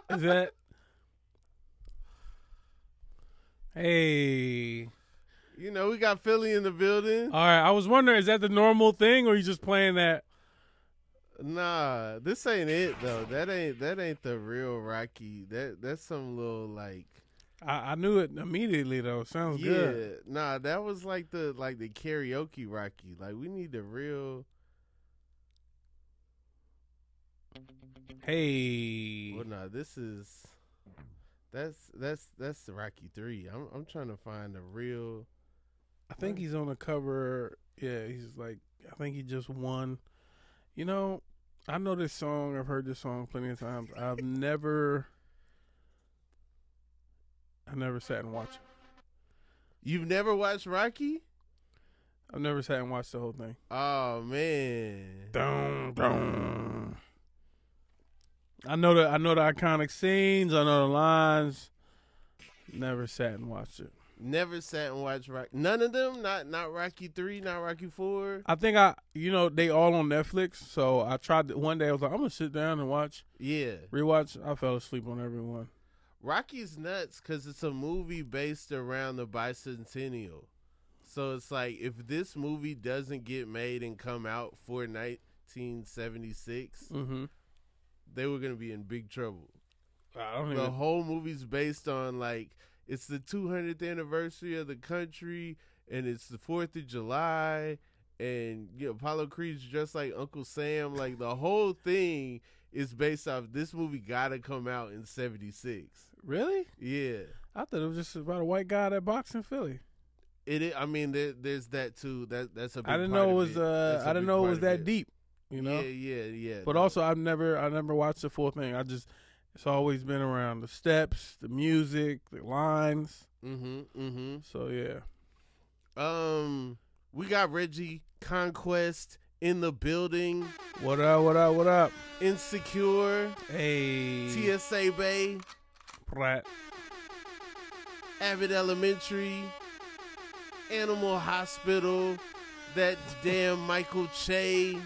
Is that? Hey. You know, we got Philly in the building. All right. I was wondering, is that the normal thing, or are you just playing that? Nah, this ain't it though. That ain't the real Rocky. That's some little like. I knew it immediately though. Sounds good. Nah, that was like the karaoke Rocky. Like we need the real. Hey. Well, nah, this is. That's Rocky 3. I'm trying to find the real. I think he's on the cover. Yeah, he's like. I think he just won. You know, I know this song. I've heard this song plenty of times. I never sat and watched it. You've never watched Rocky? I've never sat and watched the whole thing. Oh man. Dum, dum. I know the iconic scenes. I know the lines. Never sat and watched it. Never sat and watched Rocky. None of them. Not Rocky 3. Not Rocky 4. I think they all on Netflix. So I tried one day. I was like, I'm gonna sit down and watch. Yeah. Rewatch. I fell asleep on everyone. Rocky's nuts because it's a movie based around the bicentennial. So it's like if this movie doesn't get made and come out for 1976, they were gonna be in big trouble. The whole movie's based on like it's the 200th anniversary of the country, and it's the 4th of July, and Apollo Creed's dressed like Uncle Sam. Like the whole thing is based off this movie. Gotta come out in '76. Really? Yeah. I thought it was just about a white guy that boxed in Philly. I mean, there's that too. That's a big I didn't part know it of was. That's a I didn't big know it part was of that it. deep. You know. Yeah. But also, I never watched the full thing. It's always been around the steps, the music, the lines. So yeah. We got Reggie Conquest in the building. What up? Insecure. Hey. TSA Bay. Pratt. Abbott Elementary. Animal Hospital. That damn Michael Che.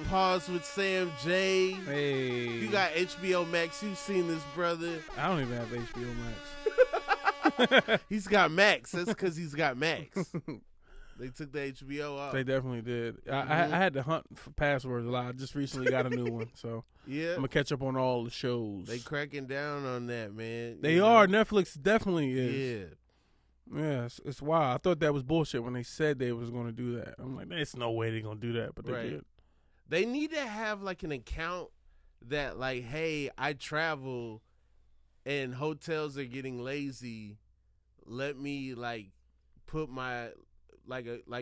Pause with Sam J. Hey. You got HBO Max. You've seen this, brother. I don't even have HBO Max. He's got Max. That's because he's got Max. They took the HBO off. They definitely did. I had to hunt for passwords a lot. I just recently got a new one, so yeah, I'm gonna catch up on all the shows. They cracking down on that, man. They are. Netflix definitely is. Yeah, it's wild. I thought that was bullshit when they said they was gonna do that. I'm like, there's no way they're gonna do that, but they did. They need to have like an account that like, hey, I travel and hotels are getting lazy. Let me like put my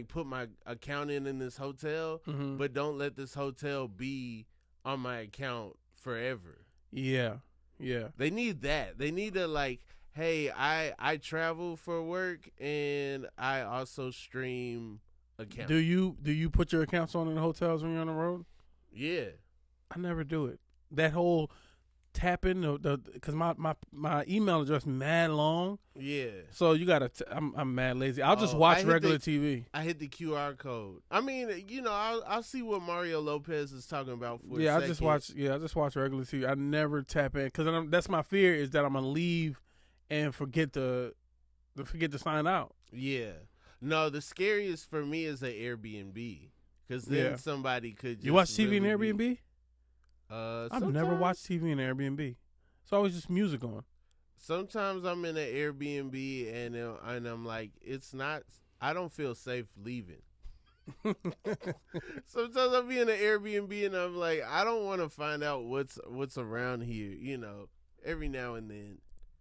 put my account in this hotel, but don't let this hotel be on my account forever. Yeah. They need that. They need to like, hey, I travel for work and I also stream account. Do you put your accounts on in the hotels when you're on the road? Yeah. I never do it. That whole tapping because my email address mad long. Yeah. So you gotta. I'm mad lazy. I'll just watch regular TV. I hit the QR code. I mean, I'll see what Mario Lopez is talking about for. Yeah, I just watch regular TV. I never tap in because that's my fear is that I'm gonna leave and forget to sign out. Yeah. No, the scariest for me is an Airbnb because then somebody could. Just you watch TV in Airbnb? I've never sometimes. watched TV in Airbnb. It's always just music on. Sometimes I'm in an Airbnb and I'm like, it's not. I don't feel safe leaving. Sometimes I'll be in an Airbnb and I'm like, I don't want to find out what's around here. Every now and then.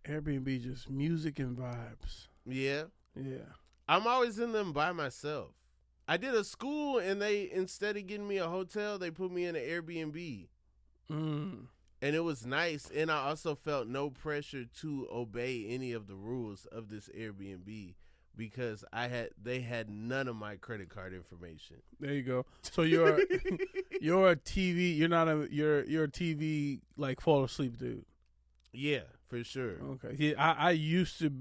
Airbnb just music and vibes. Yeah. Yeah. I'm always in them by myself. I did a school and they, instead of getting me a hotel, they put me in an Airbnb. And it was nice. And I also felt no pressure to obey any of the rules of this Airbnb because they had none of my credit card information. There you go. So you're a TV, you're a TV like fall asleep dude. Yeah, for sure. Okay. Yeah, I used to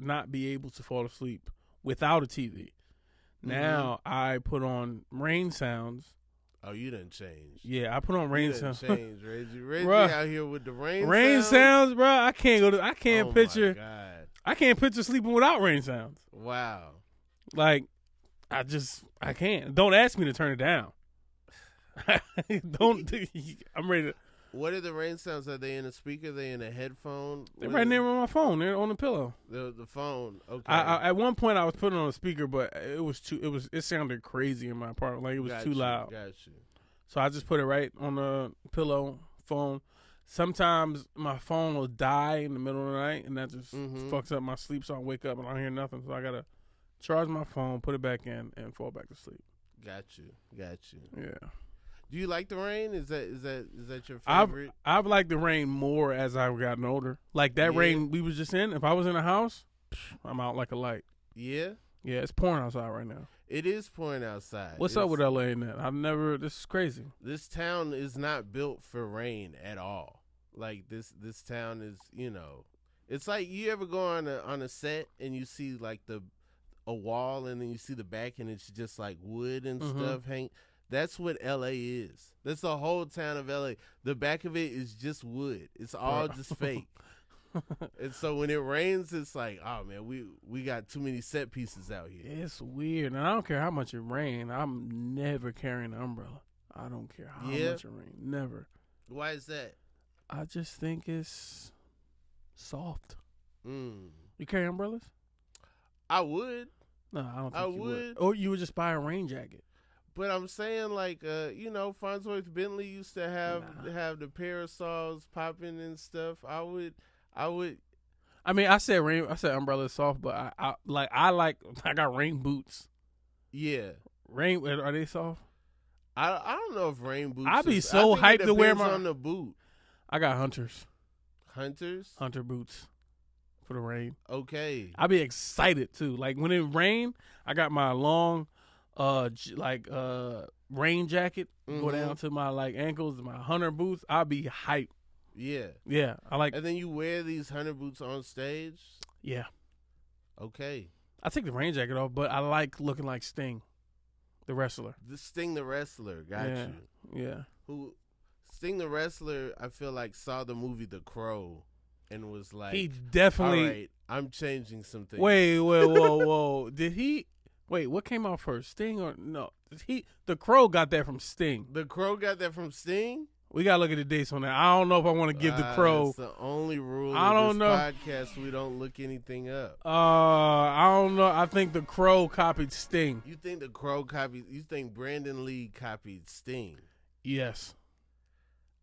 not be able to fall asleep without a TV. Now I put on rain sounds. Oh, you done changed. Yeah, I put on rain sounds. Change, Reggie. Reggie Bruh. out here with the Rain sounds, bro. I can't picture. My God. I can't picture sleeping without rain sounds. Wow. Like, I can't. Don't ask me to turn it down. Don't. I'm ready to. What are the rain sounds? Are they in a speaker? Are they in a headphone? They're right there on my phone. They're on the pillow. The phone. Okay. At one point, I was putting on a speaker, but it sounded crazy in my apartment. Like it was too loud. Got you. So I just put it right on the pillow phone. Sometimes my phone will die in the middle of the night, and that just fucks up my sleep. So I wake up and I don't hear nothing. So I gotta charge my phone, put it back in, and fall back to sleep. Got you. Yeah. Do you like the rain? Is that your favorite? I've liked the rain more as I've gotten older. Like that rain we was just in. If I was in a house, I'm out like a light. Yeah. Yeah, it's pouring outside right now. It is pouring outside. What's up with LA and that? This is crazy. This town is not built for rain at all. Like this town is, it's like you ever go on a set and you see like a wall and then you see the back and it's just like wood and stuff hang. That's what LA is. That's the whole town of LA. The back of it is just wood. It's all just fake. And so when it rains, it's like, oh man, we got too many set pieces out here. It's weird, and I don't care how much it rains. I'm never carrying an umbrella. I don't care how much it rains. Never. Why is that? I just think it's soft. You carry umbrellas? I would. No, I don't think you would. Or you would just buy a rain jacket. But I'm saying, like, Farnsworth Bentley used to have the parasols popping and stuff. I would. I mean, I said umbrella is soft, but I got rain boots. Yeah. Rain, are they soft? I don't know if rain boots. I'd be so hyped to wear on the boot. I got Hunters. Hunter boots for the rain. Okay. I'd be excited too. Like when it rain, I got my long rain jacket go down to my ankles, my Hunter boots. I'll be hyped. Yeah. I like. And then you wear these Hunter boots on stage. Yeah. Okay. I take the rain jacket off, but I like looking like Sting, the wrestler. Sting the wrestler, got you. Yeah. Sting the wrestler? I feel like saw the movie The Crow, and was like, he definitely. All right, I'm changing some things. Wait, whoa. Did he? Wait, what came out first, Sting or no? The Crow got that from Sting. The Crow got that from Sting? We gotta look at the dates on that. I don't know if I want to give the Crow. That's the only rule. I don't know. Podcast, we don't look anything up. I don't know. I think the Crow copied Sting. You think the Crow copied? You think Brandon Lee copied Sting? Yes.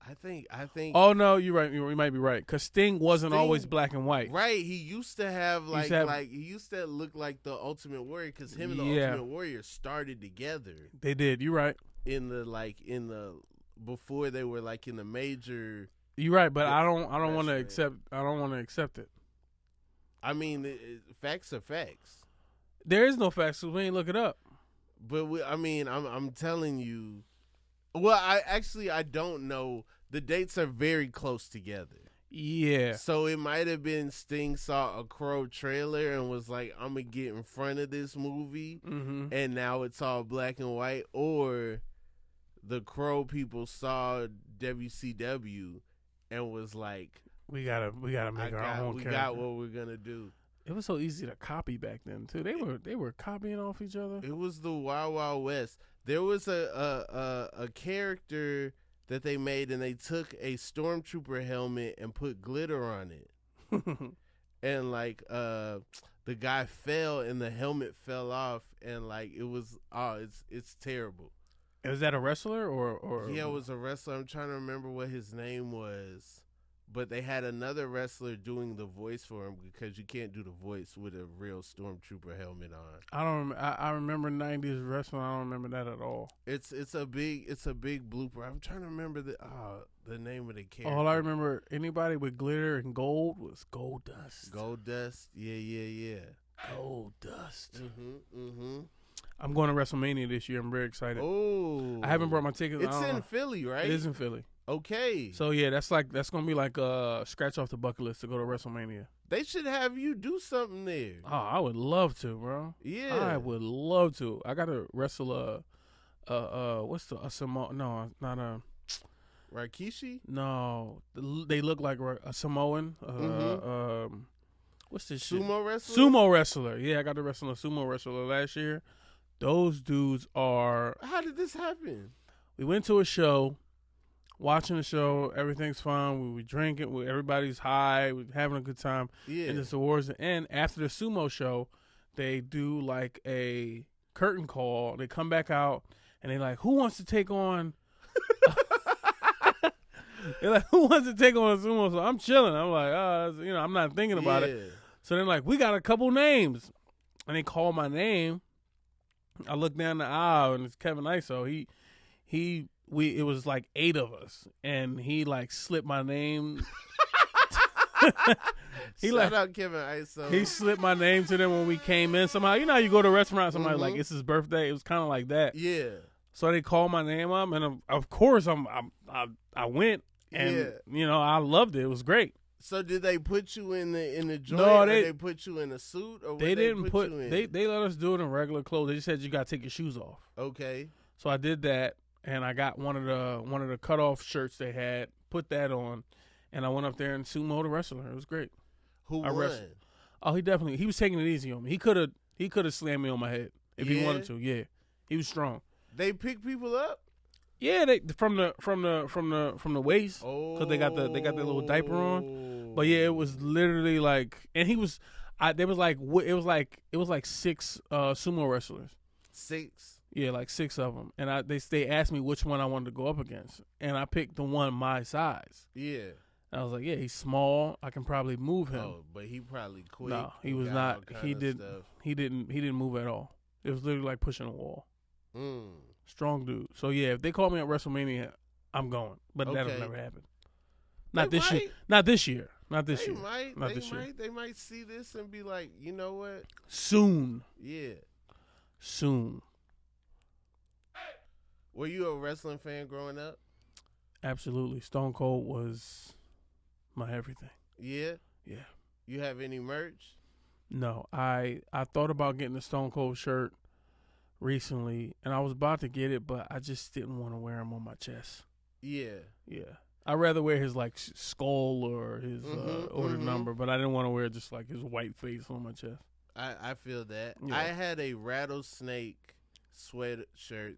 I think. Oh no, you're right. You might be right because Sting wasn't always black and white. Right. He used to have he used to look like the Ultimate Warrior because him and the Ultimate Warrior started together. They did. You're right. Before they were in the major. You're right, but I don't want to accept. I don't want to accept it. I mean, facts are facts. There is no facts, so we ain't look it up. But I'm telling you. Well, I don't know. The dates are very close together. Yeah. So it might have been Sting saw a Crow trailer and was like, I'm going to get in front of this movie. And now it's all black and white. Or the Crow people saw WCW and was like, we gotta make our own character. We got what we're going to do. It was so easy to copy back then, too. They were copying off each other. It was the Wild Wild West. There was a character that they made, and they took a stormtrooper helmet and put glitter on it. And the guy fell, and the helmet fell off, and it was it's terrible. Is that a wrestler or? Yeah, it was a wrestler. I'm trying to remember what his name was. But they had another wrestler doing the voice for him because you can't do the voice with a real stormtrooper helmet on. I remember 90s wrestling. I don't remember that at all. It's a big blooper. I'm trying to remember the name of the character. All I remember anybody with glitter and gold was Gold Dust. Gold Dust, yeah. Gold Dust. Mm-hmm. I'm going to WrestleMania this year. I'm very excited. Oh, I haven't brought my tickets. It's in Philly, right? It is in Philly. Okay. So yeah, that's gonna be like a scratch off the bucket list to go to WrestleMania. They should have you do something there. Oh, I would love to, bro. Yeah, I would love to. I gotta wrestle what's a Samoan? No, not a. Rikishi? No, they look like a Samoan. What's this shit? Sumo wrestler? Sumo wrestler. Yeah, I got to wrestle a sumo wrestler last year. Those dudes are. How did this happen? We went to a show, watching the show. Everything's fun. We drinking. Everybody's high. We're having a good time. Yeah. And it's towards the end. After the sumo show, they do like a curtain call. They come back out and they're like, "Who wants to take on?" They're like, "Who wants to take on a sumo?" So I'm chilling. I'm like, I'm not thinking about it. So they're like, "We got a couple names," and they call my name. I look down the aisle and it's Kevin Iso. It was like 8 of us, and he like slipped my name. Shout out Kevin Iso. He slipped my name to them when we came in. Somehow, you know how you go to a restaurant, somebody like it's his birthday. It was kind of like that. Yeah. So they called my name up, and of course I went, and I loved it. It was great. So did they put you in the joint? No, or they put you in a suit, or they didn't put you in? They let us do it in regular clothes. They just said you got to take your shoes off. Okay. So I did that, and I got one of the cutoff shirts they had, put that on, and I went up there and sumo the wrestler. It was great. Who won? Oh, he was taking it easy on me. He could have slammed me on my head if he wanted to. Yeah, he was strong. They pick people up. Yeah, they from the waist because they got their little diaper on. But yeah, it was literally like, and it was like 6 sumo wrestlers. 6. Yeah, like 6 of them, and they asked me which one I wanted to go up against, and I picked the one my size. Yeah. And I was like, yeah, he's small. I can probably move him. Oh, but he probably quit. No, he was not. He didn't move at all. It was literally like pushing a wall. Strong dude. So yeah, if they call me at WrestleMania, I'm going. But that'll never happen. Not this year. Not this year. They might see this and be like, you know what? Soon. Yeah. Soon. Were you a wrestling fan growing up? Absolutely. Stone Cold was my everything. Yeah? Yeah. You have any merch? No. I thought about getting a Stone Cold shirt recently, and I was about to get it, but I just didn't want to wear him on my chest. Yeah. Yeah. I'd rather wear his like skull or his order number, but I didn't want to wear just like his white face on my chest. I feel that. Yeah. I had a rattlesnake sweatshirt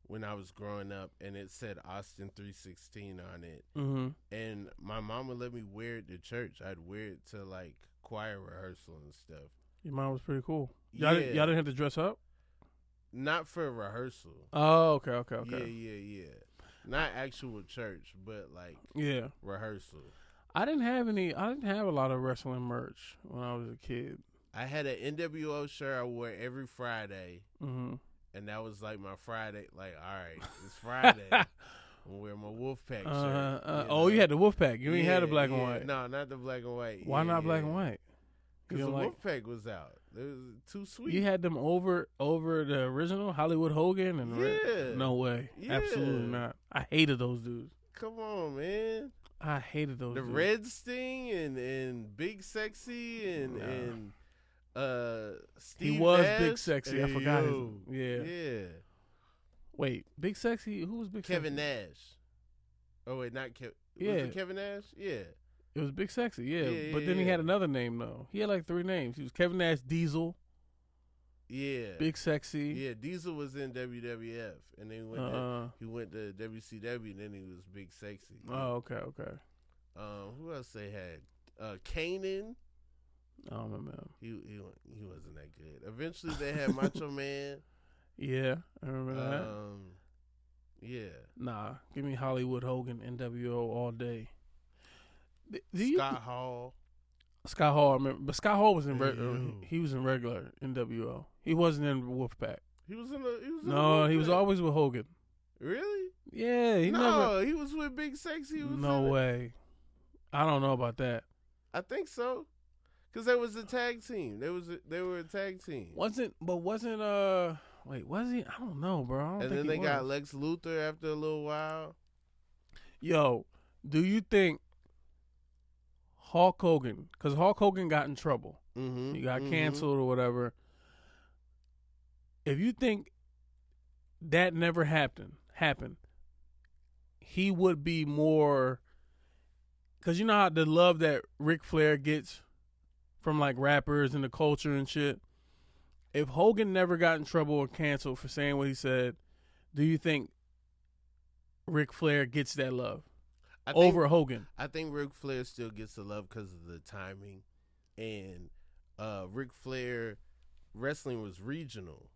when I was growing up, and it said Austin 316 on it. And my mom would let me wear it to church. I'd wear it to like choir rehearsal and stuff. Your mom was pretty cool. Y'all didn't have to dress up? Not for rehearsal. Oh, okay. Yeah. Not actual church, but like rehearsal. I didn't have a lot of wrestling merch when I was a kid. I had an NWO shirt I wore every Friday. And that was like my Friday. Like, all right, it's Friday. I'm wearing my Wolfpack shirt. You had the Wolfpack. You ain't had the black and white. No, not the black and white. Why not black and white? Because the Wolfpack was out. It was too sweet. You had them over the original Hollywood Hogan and no way, absolutely not. I hated those dudes. Come on, man. I hated those. The dudes. Red Sting and Big Sexy and Steve he was Nash. Big Sexy. I forgot his. Yeah. Wait, Big Sexy? Who was Big Kevin Sexy? Nash. Oh wait, not Kevin. Yeah. Was it Kevin Nash? Yeah. It was Big Sexy, yeah. But then he had another name, though. He had like 3 names. He was Kevin Nash, Diesel. Yeah. Big Sexy. Yeah, Diesel was in WWF. And then he went to WCW, and then he was Big Sexy. Oh, okay. Who else they had? Kanan. I don't remember him. He wasn't that good. Eventually, they had Macho Man. Yeah, I remember that. Yeah. Nah, give me Hollywood Hogan, NWO all day. Scott Hall. Scott Hall, I remember, but Scott Hall was in he was in regular NWO. He wasn't in Wolfpack. He was in he was always with Hogan. Really? Yeah, he was with Big Sexy. No way. I don't know about that. I think so. Cause they was a tag team. They were a tag team. Was he? I don't know, bro. And then they got Lex Luthor after a little while. Yo, do you think Hulk Hogan? Because Hulk Hogan got in trouble. He got canceled or whatever. If you think that never happened, he would be more, because you know how the love that Ric Flair gets from like rappers and the culture and shit. If Hogan never got in trouble or canceled for saying what he said, do you think Ric Flair gets that love over Hogan? I think Ric Flair still gets the love because of the timing, and Ric Flair wrestling was regional,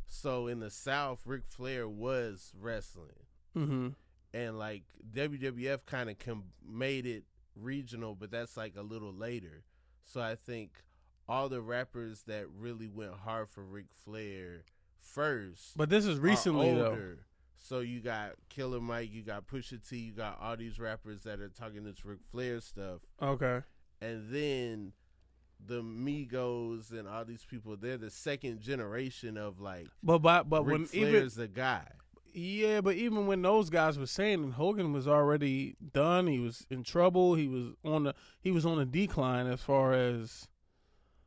so in the South, Ric Flair was wrestling, and like WWF kind of made it regional, but that's like a little later. So I think all the rappers that really went hard for Ric Flair first, but this is recently older. though. So you got Killer Mike, you got Pusha T, you got all these rappers that are talking this Ric Flair stuff. Okay. And then the Migos and all these people, they're the second generation of like. But Ric when Flair's the guy. Yeah, but even when those guys were saying, Hogan was already done. He was in trouble. He was on a decline as far as.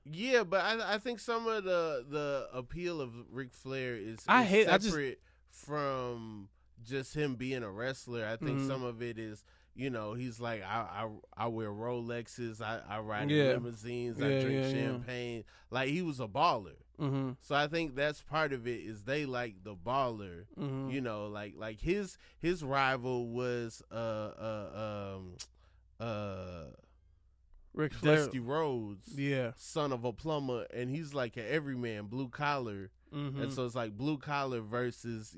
Yeah, but I think some of the appeal of Ric Flair is separate from just him being a wrestler. I think some of it is, he's like, I wear Rolexes, I ride in limousines, I drink champagne. Like, he was a baller. So I think that's part of it, is they like the baller. Like his rival was Ric Flair. Dusty Rhodes, son of a plumber, and he's like an everyman, blue collar. And so it's like blue collar versus,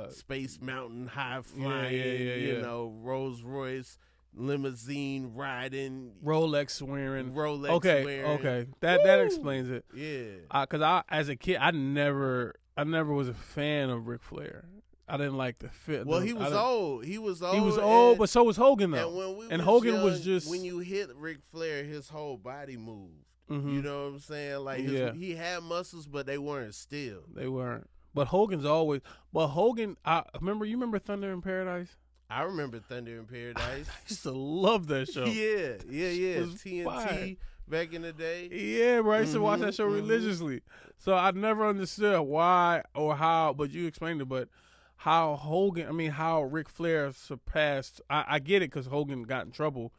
Space Mountain, high flying, Rolls Royce, limousine riding, Rolex wearing. wearing. Okay, that explains it. Yeah, because as a kid, I never was a fan of Ric Flair. I didn't like the fit. Well, he was old. He was old, but so was Hogan though. And Hogan was just, when you hit Ric Flair, his whole body moved. You know what I'm saying? Like he had muscles, but they weren't still. They weren't. But Hogan's always. But Hogan, you remember Thunder in Paradise? I remember Thunder in Paradise. I used to love that show. Yeah. TNT back in the day. Yeah, bro. I used to watch that show religiously. So I never understood why or how, but you explained it. But how Ric Flair surpassed. I get it because Hogan got in trouble,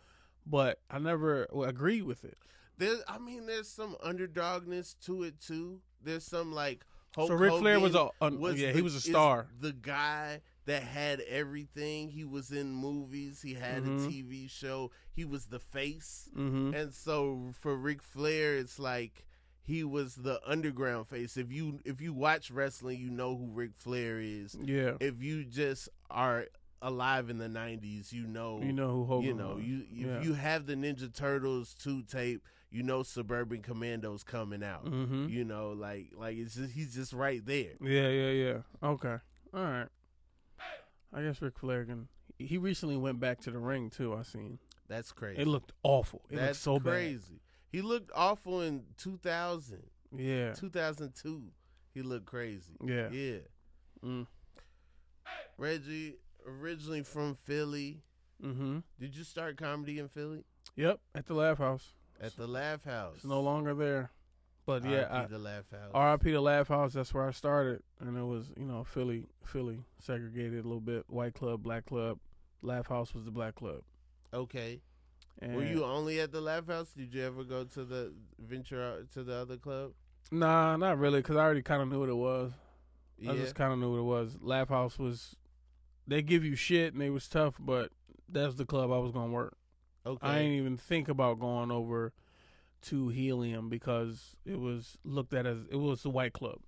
but I never agreed with it. There's some underdogness to it too. There's some like Hulk so Ric Flair Hogan he was a star. The guy that had everything. He was in movies. He had a TV show. He was the face. And so for Ric Flair, it's like he was the underground face. If you watch wrestling, you know who Ric Flair is. Yeah. If you just are alive in the 90s, you know who Hogan was. If you have the Ninja Turtles 2 tape, Suburban Commando's coming out. Like it's just, he's just right there. Yeah. Okay. All right. I guess Ric Flair he recently went back to the ring too, I seen. That's crazy. It looked awful. That's so crazy. Bad. He looked awful in 2000. Yeah. 2002. He looked crazy. Yeah. Yeah. Reggie, originally from Philly. Did you start comedy in Philly? Yep, at the Laugh House. At the Laugh House. It's no longer there. But R.I.P. the Laugh House. R.I.P. the Laugh House. That's where I started, and it was Philly segregated a little bit. White club, black club. Laugh House was the black club. Okay. And were you only at the Laugh House? Did you ever go to the venture out to the other club? Nah, not really, because I already kind of knew what it was. Yeah. I just kind of knew what it was. Laugh House was, they give you shit and it was tough, but that's the club I was gonna work. Okay. I ain't even think about going over to Helium because it was looked at as it was a white club.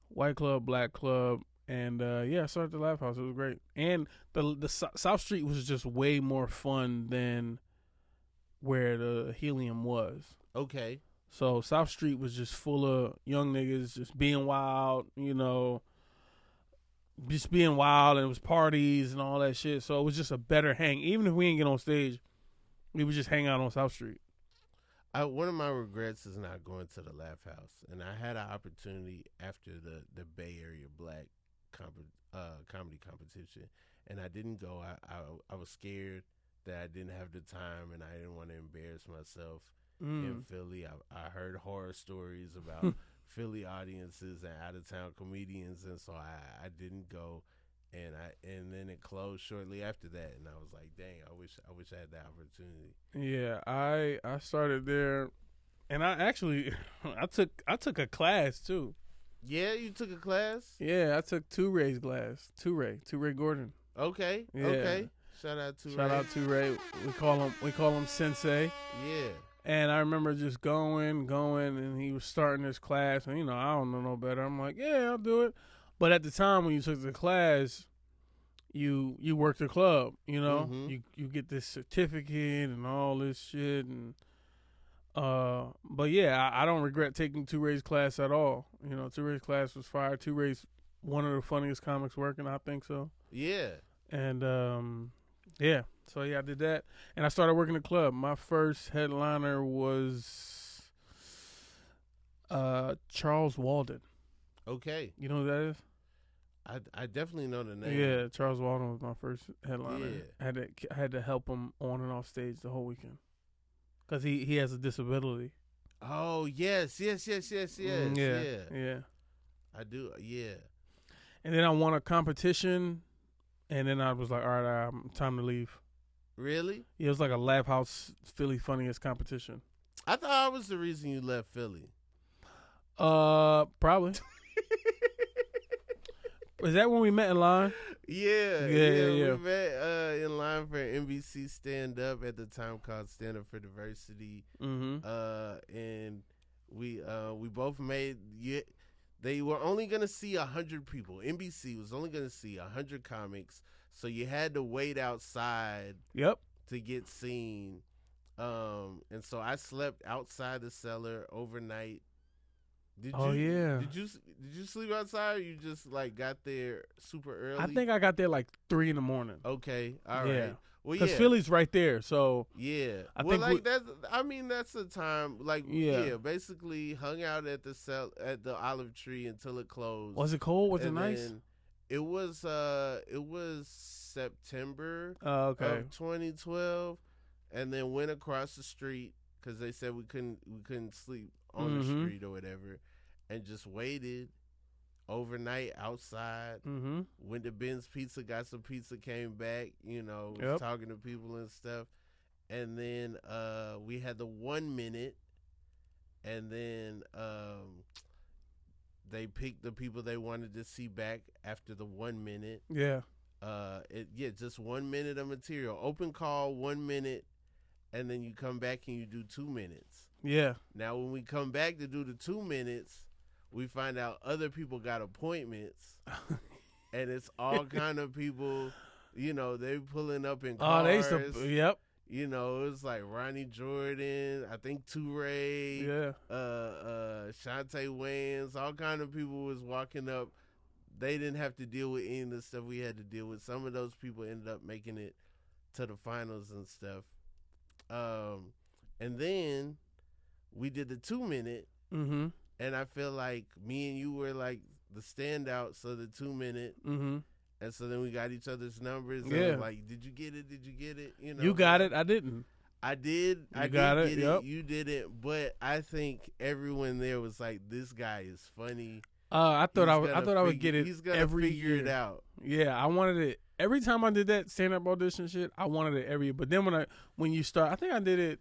White club, black club, and I started the Laugh House. It was great, and the South Street was just way more fun than where the Helium was. Okay. So South Street was just full of young niggas just being wild, just being wild, and it was parties and all that shit. So it was just a better hang. Even if we didn't get on stage, we would just hang out on South Street. One of my regrets is not going to the Laugh House, and I had an opportunity after the Bay Area Black comedy competition, and I didn't go. I was scared that I didn't have the time, and I didn't want to embarrass myself in Philly. I heard horror stories about Philly audiences and out of town comedians, and so I didn't go, and then it closed shortly after that, and I was like, dang, I wish I had that opportunity. Yeah, I started there, and I actually I took a class too. Yeah, you took a class? Yeah, I took Ray's class. Two Ray Gordon. Okay. Yeah. Okay. Shout out to Ray. We call him Sensei. Yeah. And I remember just going, and he was starting this class, and I don't know no better. I'm like, yeah, I'll do it. But at the time when you took the class, you work the club, Mm-hmm. you get this certificate and all this shit, and but yeah, I don't regret taking Two Ray's class at all. Two Ray's class was fire. Two Ray's one of the funniest comics working, I think so. Yeah. And yeah, so yeah, I did that, and I started working the club. My first headliner was Charles Walden. Okay. You know who that is? I definitely know the name. Yeah, Charles Walden was my first headliner. Yeah. I had to help him on and off stage the whole weekend because he has a disability. Oh yes. Yeah. I do. Yeah. And then I won a competition, and then I was like, all right, time to leave. Really? Yeah, it was like a Laugh House Philly Funniest competition. I thought I was the reason you left Philly. Probably. Was that when we met in line? Yeah. We met in line for NBC Stand Up at the time called Stand Up for Diversity. Mm-hmm. And we both made. Yeah, they were only gonna see 100 people. NBC was only gonna see 100 comics, so you had to wait outside. Yep. To get seen. And so I slept outside the cellar overnight. Did you sleep outside, or you just like got there super early? I think I got there like 3 a.m. Okay, all right. Well, because Philly's right there, so yeah. I think that's the time. Like, basically hung out at the Olive Tree until it closed. Was it cold? Was it nice? It was September of 2012, and then went across the street because they said we couldn't sleep on the street or whatever, and just waited overnight outside. Went to Ben's Pizza, got some pizza, came back, was talking to people and stuff, and then we had the 1 minute, and then they picked the people they wanted to see back after the 1 minute. Just 1 minute of material, open call, 1 minute, and then you come back and you do 2 minutes. Yeah. Now, when we come back to do the 2 minutes, we find out other people got appointments, and it's all kind of people, they pulling up in cars. Yep. It's like Ronnie Jordan, I think Touré, Shantae Wayans, all kind of people was walking up. They didn't have to deal with any of the stuff we had to deal with. Some of those people ended up making it to the finals and stuff. And then we did the 2 minute, and I feel like me and you were like the standouts of the 2 minute. And so then we got each other's numbers. Yeah. And like, did you get it? Did you get it? You got it. I didn't. I did. I got did it. Get yep. it. You didn't. But I think everyone there was like, this guy is funny. I thought I would get it. He's gonna every figure year. it out. Yeah, I wanted it every time I did that stand up audition shit. I wanted it every year. But then when you start, I think I did it.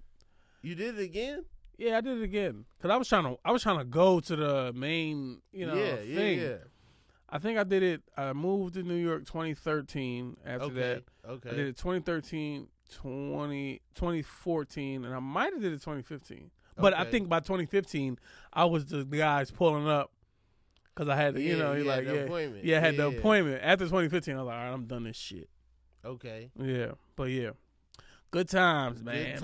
You did it again? Yeah, I did it again because I was trying to go to the main thing. Yeah. I think I did it. I moved to New York 2013. After that, I did it 2013, 2014, and I might have did it 2015. But I think by 2015, I was the guys pulling up because I had, appointment. Yeah, I had the appointment. After 2015, I was like, all right, I'm done this shit. Okay. Yeah, but yeah, good times, man.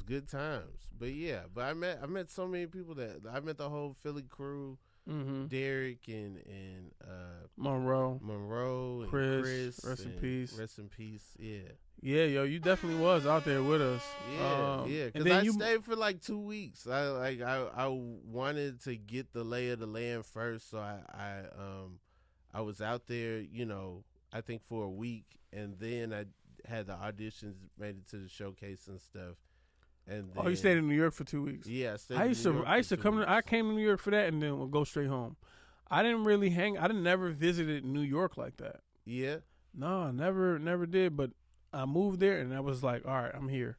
Good times. But yeah, I met so many people I met the whole Philly crew. Derek and Monroe, and Chris, rest in peace. Rest in peace. Yeah. Yeah, yo, you definitely was out there with us. Yeah. Because I stayed for like 2 weeks. I wanted to get the lay of the land first, so I was out there, I think for a week, and then I had the auditions, made it to the showcase and stuff, And Oh, then, you stayed in New York for 2 weeks. Yeah, I stayed. I used in New to. York I used for to 2 come. weeks. I came to New York for that, and then would go straight home. I didn't really hang. I didn't never visited New York like that. Yeah. No, never did. But I moved there, and I was like, all right, I'm here.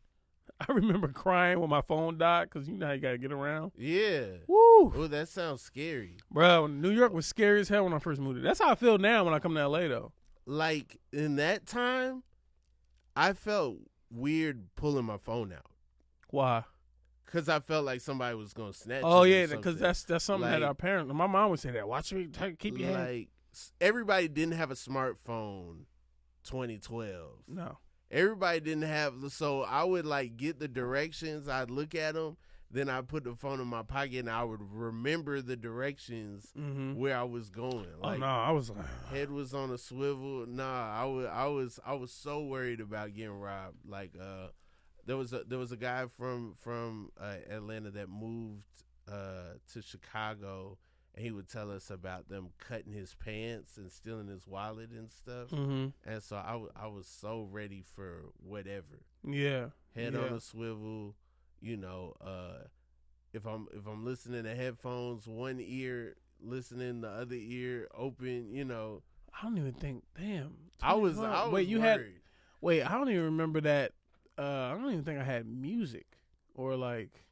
I remember crying when my phone died because you know how you gotta get around. Yeah. Woo, Oh, that sounds scary. bro. New York was scary as hell when I first moved there. That's how I feel now when I come to LA though. Like in that time, I felt weird pulling my phone out Why? because I felt like somebody was gonna snatch. Oh it or yeah, because something. that's something that Like- our parents. My mom would say that. Watch me, keep your hand. Like everybody didn't have a smartphone. 2012. No. Everybody didn't have, so I would like get the directions. I'd look at them, then I put the phone in my pocket, and I would remember the directions where I was going. Like, Oh no, I was like, head was on a swivel. Nah, I was so worried about getting robbed. Like, there was a guy from Atlanta that moved to Chicago, and he would tell us about them cutting his pants and stealing his wallet and stuff. And so I was so ready for whatever. Yeah. Head on a swivel, you know. If I'm listening to headphones, one ear listening, the other ear open. You know. I don't even think. Damn. I was Wait, you worried. had. Wait, I don't even remember that. I don't even think I had music or like.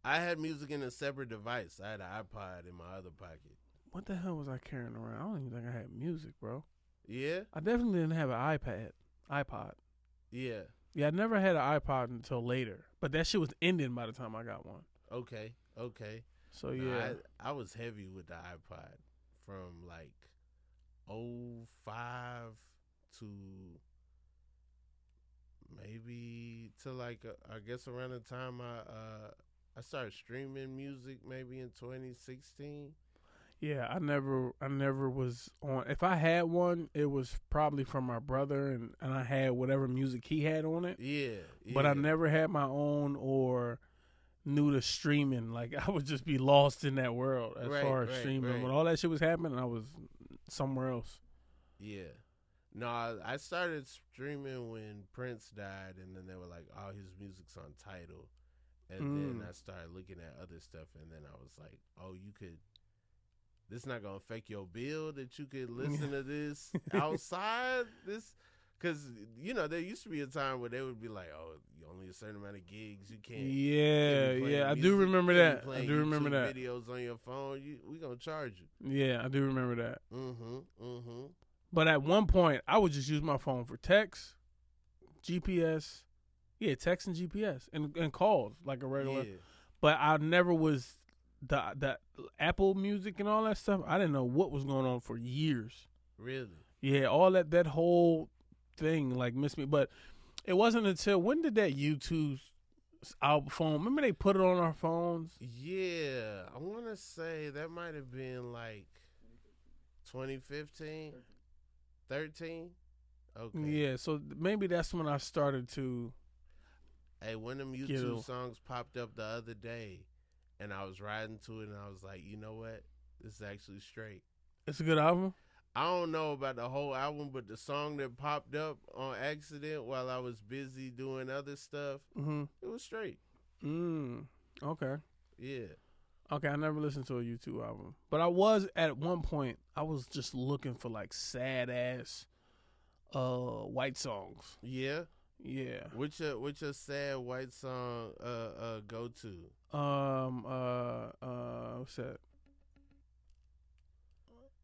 I had music in a separate device. I had an iPod in my other pocket. What the hell was I carrying around? I don't even think I had music, bro. Yeah? I definitely didn't have an iPod. Yeah. Yeah, I never had an iPod until later. But that shit was ending by the time I got one. Okay. So yeah. I was heavy with the iPod from like 05 to maybe to like I guess around the time I started streaming music maybe in 2016. Yeah, I never was on. If I had one, it was probably from my brother, and I had whatever music he had on it. Yeah. But I never had my own or knew the streaming. Like, I would just be lost in that world as far as streaming. Right. When all that shit was happening, I was somewhere else. Yeah. No, I started streaming when Prince died, and then they were like, "Oh, his music's on Tidal," and then I started looking at other stuff, and then I was like, "Oh, you could. This not gonna affect your bill that you could listen to this outside this." Because, you know, there used to be a time where they would be like, "Oh, only a certain amount of gigs. You can't." Yeah. I do remember that. I do remember that. Videos on your phone, we gonna charge you. Yeah, I do remember that. Mm-hmm. But at one point, I would just use my phone for text, GPS. Yeah, text and GPS and calls like a regular. Yeah. But I never was the Apple Music and all that stuff. I didn't know what was going on for years. Really? Yeah, all that whole thing like missed me. But it wasn't until when did that YouTube our phone? Remember they put it on our phones? Yeah, I want to say that might have been like 2015, 13. Okay. Yeah, so maybe that's when I started to. Hey, one of them YouTube songs popped up the other day, and I was riding to it, and I was like, you know what? This is actually straight. It's a good album. I don't know about the whole album, but the song that popped up on accident while I was busy doing other stuff, it was straight. Okay. Yeah. Okay, I never listened to a YouTube album. But I was, at one point, I was just looking for like sad-ass white songs. Yeah? Yeah. Which a sad white song go to? What's that?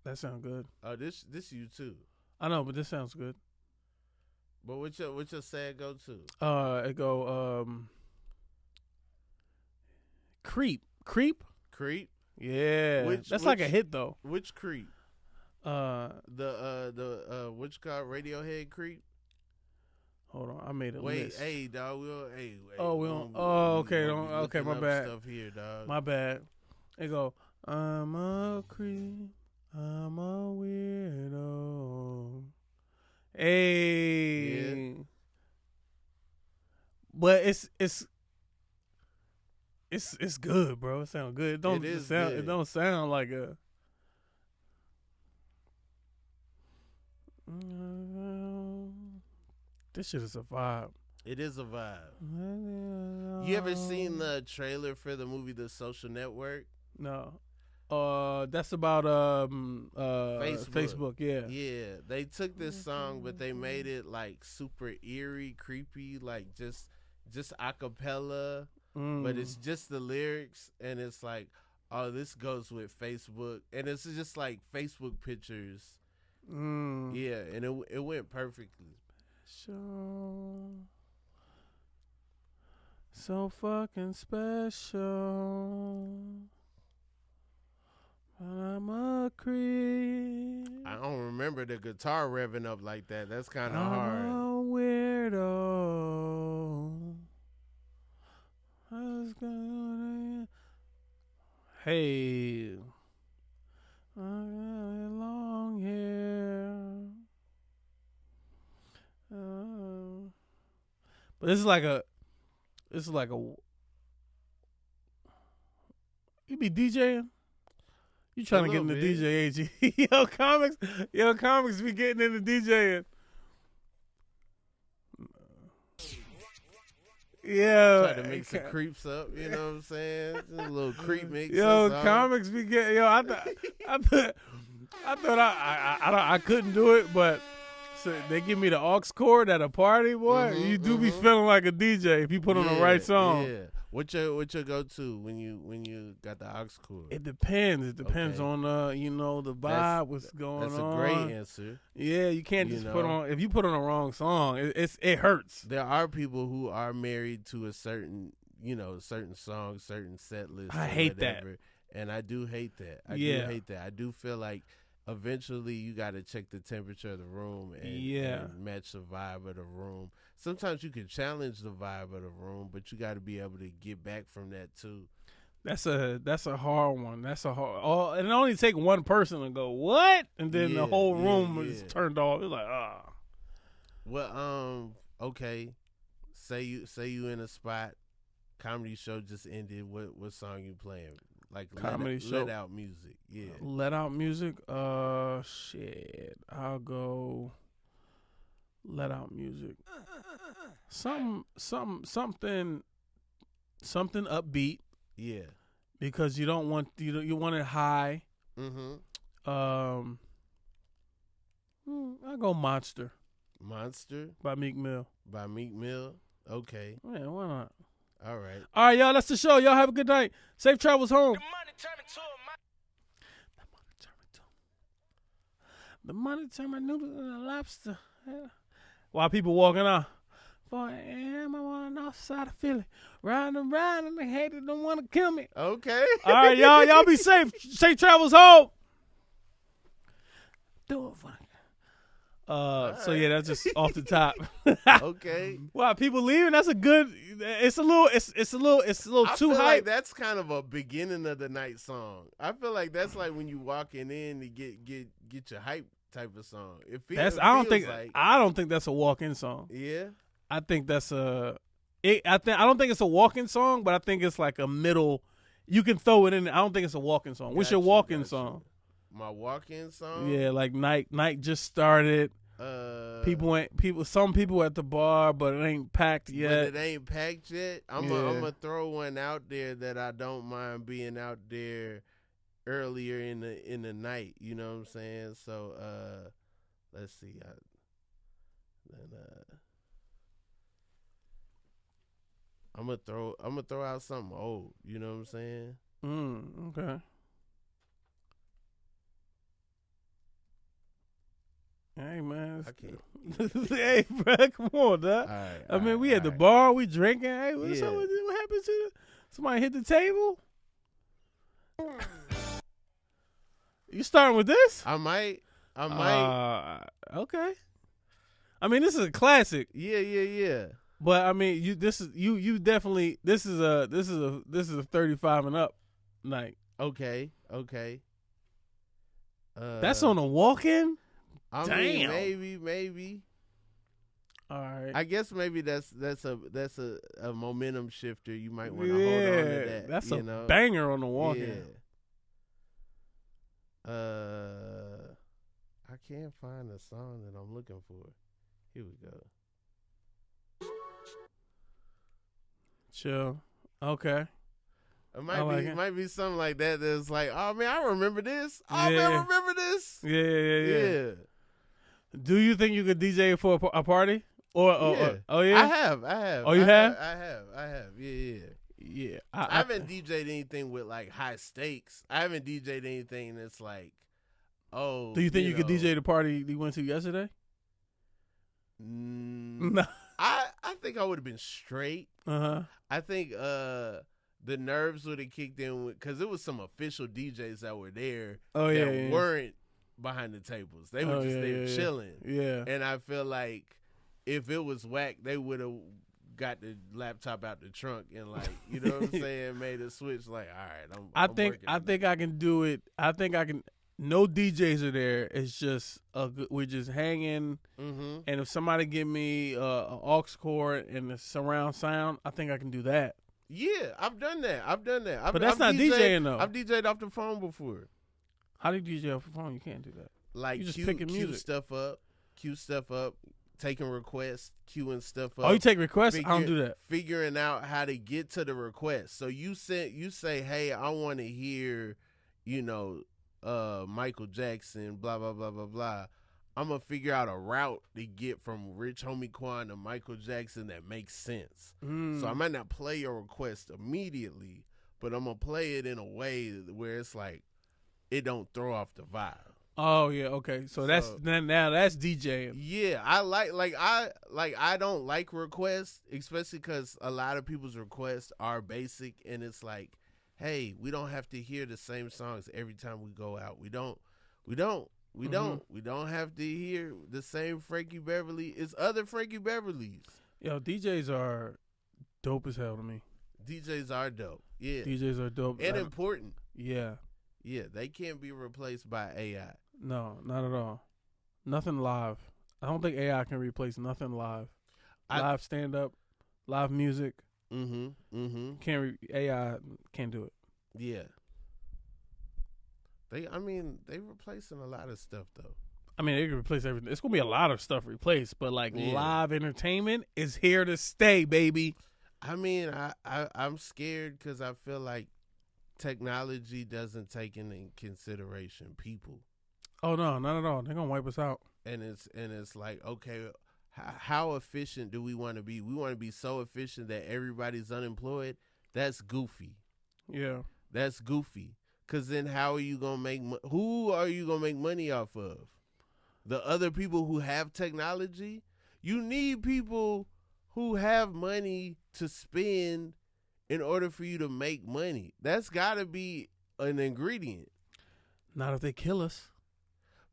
That sounds good. This you too. I know, but this sounds good. But which your sad go to? It go Creep. Creep? Yeah. That's like a hit though. Which Creep? The which called Radiohead Creep? Hold on, I made a list. Hey, dog. We don't. Oh, okay. Okay, my bad. Stuff here, dog. My bad. It go. I'm a creep. I'm a weirdo. Hey. Yeah. But it's good, bro. It sounds good. It don't sound. Good. It don't sound like a. This shit is a vibe. It is a vibe. You ever seen the trailer for the movie The Social Network? No. That's about Facebook. Yeah. Yeah, they took this song, but they made it like super eerie, creepy, like just a cappella. But it's just the lyrics, and it's like, oh, this goes with Facebook, and it's just like Facebook pictures. Yeah, and it went perfectly. So fucking special. I'm a creep. I don't remember the guitar revving up like that. That's kind of hard. I'm a weirdo. Hey, I got long hair. But this is like a. You be DJing? You trying to get into DJ, ain't you? Comics be getting into DJing. Yeah. Try to mix the creeps up, you know what I'm saying? Just a little creep mix. Comics be getting. I thought I couldn't do it, but so they give me the aux cord at a party, boy. You do be feeling like a DJ if you put on the right song. Yeah. What your go to when you got the aux cord? It depends. It depends on the vibe, what's going on. That's a great answer. Yeah, you can't just put on, if you put on the wrong song, it hurts. There are people who are married to a certain song, certain set list. I hate that. And I do hate that. I do hate that. I do feel like eventually you got to check the temperature of the room and match the vibe of the room. Sometimes you can challenge the vibe of the room, but you got to be able to get back from that too. That's a hard one. That's a hard. And it only take one person to go what, and then the whole room is turned off. It's like Well, okay. Say you in a spot. Comedy show just ended. What song you playing? Like comedy show. Let out music. Yeah. Let out music. Shit. I'll go. Let out music. Something upbeat. Yeah. Because you don't want you want it high. I'll go Monster. Monster by Meek Mill. Okay. Man, why not? All right. All right, y'all. That's the show. Y'all have a good night. Safe travels home. The money turned my noodles into a lobster. Yeah. While people walking out. 4 a.m. I'm on the north side of Philly. Riding around and the haters don't want to kill me. Okay. All right, y'all. Y'all be safe. Safe travels home. Do it for So yeah, that's just off the top. Okay. Wow, people leaving. That's a good. It's a little too hype. Like that's kind of a beginning of the night song. I feel like that's like when you walking in to get your hype type of song. I don't think that's a walk-in song. Yeah. I think that's I don't think it's a walk-in song, but I think it's like a middle. You can throw it in. I don't think it's a walk-in song. What's your walk-in song? My walk-in song? Yeah, like night just started. Some people at the bar, but it ain't packed yet. But it ain't packed yet. I'm gonna throw one out there that I don't mind being out there earlier in the night. You know what I'm saying? So let's see. I'm gonna throw out something old. You know what I'm saying? Okay. Hey man, I can't. Hey bro, come on, dog. I mean, we at the bar, we drinking. Hey, what happened to somebody hit the table? You starting with this? I might. Okay. I mean, this is a classic. Yeah. But I mean, you definitely this is a 35 and up night. Okay. That's on a walk-in. Damn. Maybe. All right. I guess maybe that's a momentum shifter. You might want to hold on to that. That's a banger on the walk-in. Yeah. I can't find the song that I'm looking for. Here we go. Chill. Okay. It might be something like that. That's like, oh man, I remember this. Oh man, remember this? Yeah. Do you think you could DJ for a party? Or oh yeah, I have. Oh, you have? I have. Yeah. I haven't DJ'd anything with like high stakes. I haven't DJ'd anything that's like, oh. Do you think you could DJ the party you went to yesterday? No. I think I would have been straight. I think the nerves would have kicked in because it was some official DJs that were there that weren't behind the tables. They were just there chilling. Yeah. And I feel like if it was whack, they would have got the laptop out the trunk and like, you know what I'm saying, made a switch like, all right, I think I can do it. I think I can. No DJs are there. It's just we're just hanging. And if somebody give me an aux cord and the surround sound, I think I can do that. Yeah, I've done that. But that's not DJing though. I've DJ'd off the phone before. How do you DJ off the phone? You can't do that. Like you just picking music. Cue stuff up, taking requests, queuing stuff up. Oh, you take requests? I don't do that. Figuring out how to get to the request. So you say, hey, I want to hear, Michael Jackson, blah blah blah blah blah. I'm gonna figure out a route to get from Rich Homie Quan to Michael Jackson that makes sense. So I might not play your request immediately, but I'm gonna play it in a way where it's like it don't throw off the vibe. Oh yeah, okay. So that's DJing. Yeah, I don't like requests, especially because a lot of people's requests are basic, and it's like, hey, we don't have to hear the same songs every time we go out. We don't have to hear the same Frankie Beverly. It's other Frankie Beverlys. Yo, DJs are dope as hell to me. DJs are dope. Yeah. DJs are dope. And important. Yeah. Yeah, they can't be replaced by AI. No, not at all. Nothing live. I don't think AI can replace nothing live. Live stand-up, live music. AI can't do it. Yeah. They replacing a lot of stuff though. I mean, they can replace everything. It's gonna be a lot of stuff replaced, but like live entertainment is here to stay, baby. I mean, I'm scared because I feel like technology doesn't take into consideration people. Oh no, not at all. They're gonna wipe us out. And it's like, okay, how efficient do we want to be? We want to be so efficient that everybody's unemployed. That's goofy. Yeah, that's goofy. Because then how are you going to make who are you going to make money off of? The other people who have technology? You need people who have money to spend in order for you to make money. That's got to be an ingredient. Not if they kill us.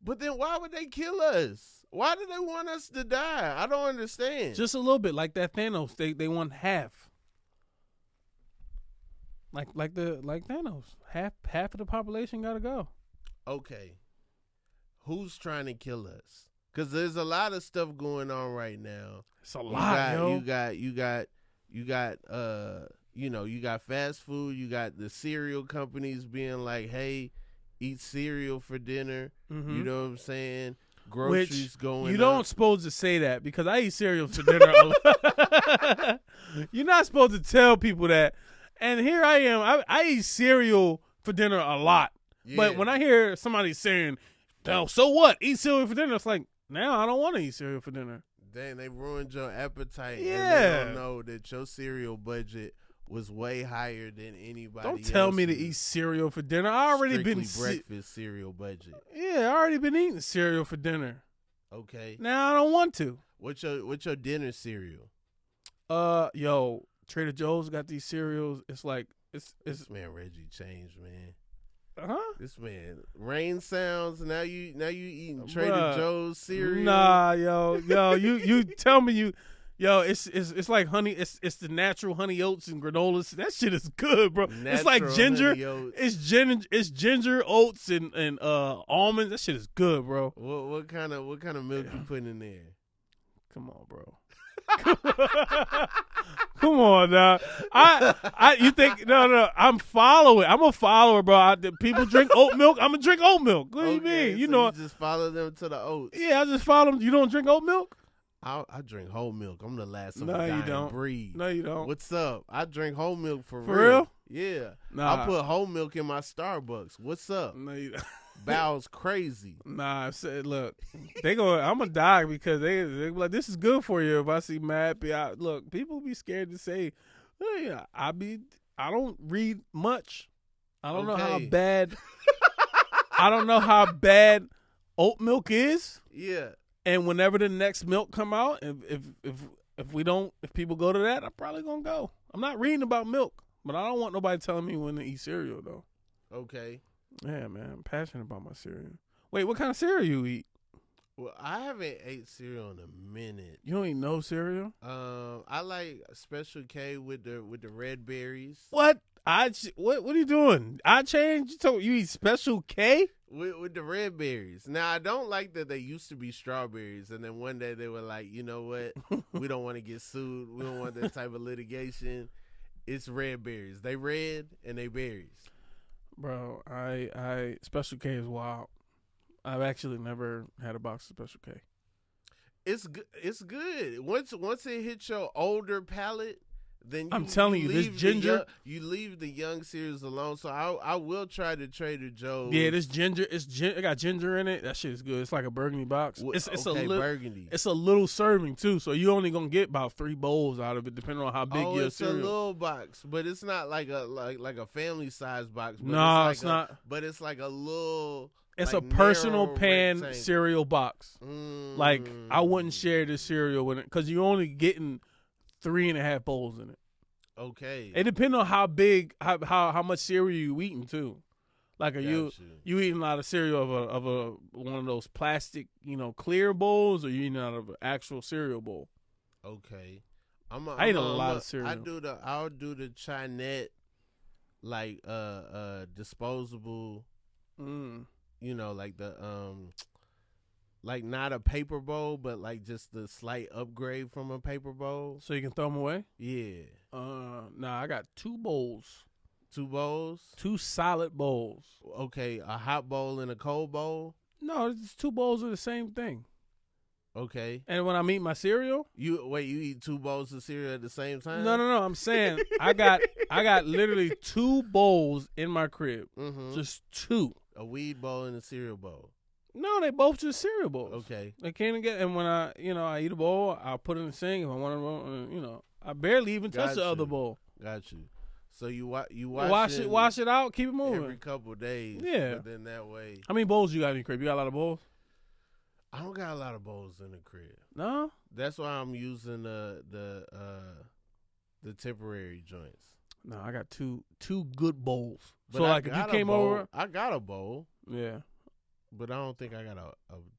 But then why would they kill us? Why do they want us to die? I don't understand. Just a little bit, like that Thanos. They want half. Like Thanos. Half of the population gotta go. Okay. Who's trying to kill us? Because there's a lot of stuff going on right now. It's a lot, yo. You got fast food. You got the cereal companies being like, hey, eat cereal for dinner. You know what I'm saying? Groceries going up. You don't supposed to say that because I eat cereal for dinner. You're not supposed to tell people that. And here I am. I eat cereal for dinner a lot. Yeah. But when I hear somebody saying, oh, so what? Eat cereal for dinner. It's like, now I don't want to eat cereal for dinner. Dang, they ruined your appetite. Yeah. And they don't know that your cereal budget was way higher than anybody Don't tell me to eat cereal for dinner. I already been breakfast cereal budget. Yeah, I already been eating cereal for dinner. Okay. Now I don't want to. What's your dinner cereal? Yo, Trader Joe's got these cereals. It's like it's this man Reggie changed, man. Huh? This man rain sounds. Now you eating Trader Joe's cereal. Nah, yo, you tell me it's like honey. It's the natural honey oats and granolas. That shit is good, bro. It's like ginger. It's ginger oats and almonds. That shit is good, bro. What kind of milk you putting in there? Come on, bro. Come on, now. You think no? I'm following. I'm a follower, bro. People drink oat milk. I'm gonna drink oat milk. What do you mean? You just follow them to the oats. Yeah, I just follow them. You don't drink oat milk? I drink whole milk. I'm the last of a No, you dying don't. breed. No, you don't. What's up? I drink whole milk for real? Yeah. Nah. I put whole milk in my Starbucks. What's up? No, you don't. Bow's crazy. Nah, I said, look, I'm gonna die because they be like, this is good for you. If I see mad, look, people be scared to say, oh, yeah, I don't read much. I don't know how bad. I don't know how bad oat milk is. Yeah. And whenever the next milk come out, if people go to that, I'm probably gonna go. I'm not reading about milk, but I don't want nobody telling me when to eat cereal though. Okay. Yeah, man, I'm passionate about my cereal. Wait, what kind of cereal you eat? Well, I haven't ate cereal in a minute. You don't eat no cereal? I like Special K with the red berries. What? What are you doing? I changed. You eat Special K with the red berries. Now I don't like that they used to be strawberries, and then one day they were like, you know what? We don't want to get sued. We don't want that type of litigation. It's red berries. They red and they berries. Bro, I Special K is wild. I've actually never had a box of Special K. It's good. It's good. Once it hits your older palate, then I'm telling you, this ginger. You leave the young cereals alone. So I will try the Trader Joe's. Yeah, this ginger. It got ginger in it. That shit is good. It's like a burgundy box. It's a little burgundy. It's a little serving too. So you only gonna get about 3 bowls out of it, depending on how big your cereal. It's a little box, but it's not like a family size box. But no, it's not. But it's like a little. It's like a personal pan rectangle. cereal box. Like I wouldn't share this cereal with it because you're only getting 3.5 bowls in it. Okay. It depends on how big, how much cereal you eating too. Like, are you eating a lot of cereal of a one of those plastic, clear bowls, or you eating out of an actual cereal bowl? Okay. I eat a lot of cereal. I'll do the Chinette, like disposable. Like the like not a paper bowl, but like just the slight upgrade from a paper bowl. So you can throw them away? Yeah. Nah, I got 2 bowls. 2 bowls? 2 solid bowls. Okay, a hot bowl and a cold bowl? No, it's 2 bowls of the same thing. Okay. And when I eat my cereal, you eat 2 bowls of cereal at the same time? No. I'm saying I got literally 2 bowls in my crib. Mm-hmm. Just 2. A weed bowl and a cereal bowl. No, they both just cereal bowls. Okay. They can't get. And when I eat a bowl, I'll put it in the sink. If I want to, I barely even touch the other bowl. Got you. So you wash it out, keep it moving every couple of days. Yeah. But then that way. How many bowls you got in your crib? You got a lot of bowls? I don't got a lot of bowls in the crib. No. That's why I'm using the temporary joints. No, I got two good bowls. But so like if you came over, I got a bowl. Yeah. But I don't think I got a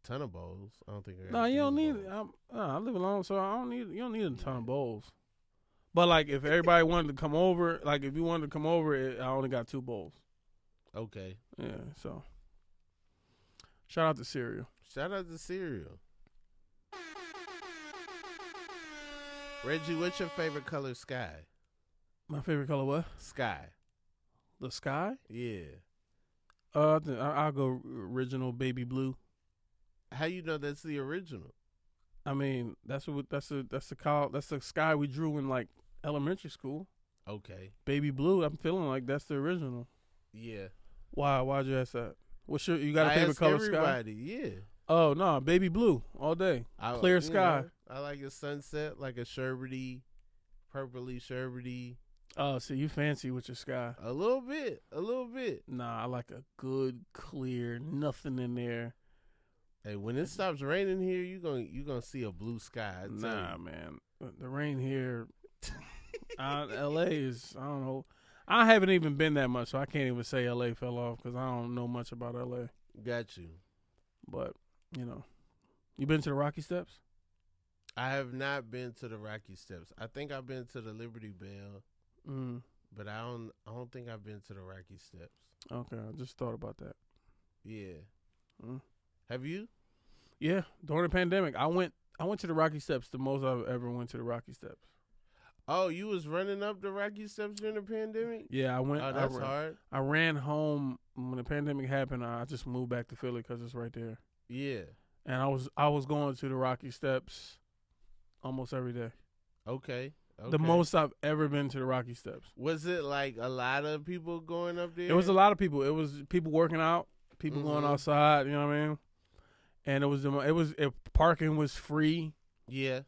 ton of bowls. I don't think I got No, you don't need it. I live alone, so you don't need a ton of bowls. But like if everybody wanted to come over, like if you wanted to come over, I only got 2 bowls. Okay. Yeah, so shout out to cereal. Shout out to cereal. Reggie, what's your favorite color? Sky. My favorite color what? Sky. The sky? Yeah. I'll go original baby blue. How you know that's the original? I mean, that's the sky we drew in like elementary school. Okay. Baby blue. I'm feeling like that's the original. Yeah. Why? Why'd you ask that? You got a favorite color? Everybody. Sky? Yeah. Oh no, baby blue all day. Clear sky. I like a sunset, like a sherbety, purpley sherbety. Oh, so you fancy with your sky? A little bit. Nah, I like a good, clear, nothing in there. Hey, when it stops raining here, you gonna see a blue sky. Nah, man, the rain here, LA is. I don't know. I haven't even been that much, so I can't even say LA fell off because I don't know much about LA. Got you. But you been to the Rocky Steps? I have not been to the Rocky Steps. I think I've been to the Liberty Bell. But I don't think I've been to the Rocky Steps. Okay, I just thought about that. Yeah. Have you? Yeah, during the pandemic, I went to the Rocky Steps the most I've ever went to the Rocky Steps. Oh, you was running up the Rocky Steps during the pandemic? Yeah, I went. Oh, that's hard. I ran home when the pandemic happened. I just moved back to Philly because it's right there. Yeah. And I was going to the Rocky Steps almost every day. Okay. The most I've ever been to the Rocky Steps. Was it like a lot of people going up there? It was a lot of people. It was people working out, people going outside. You know what I mean? And parking was free. Yeah.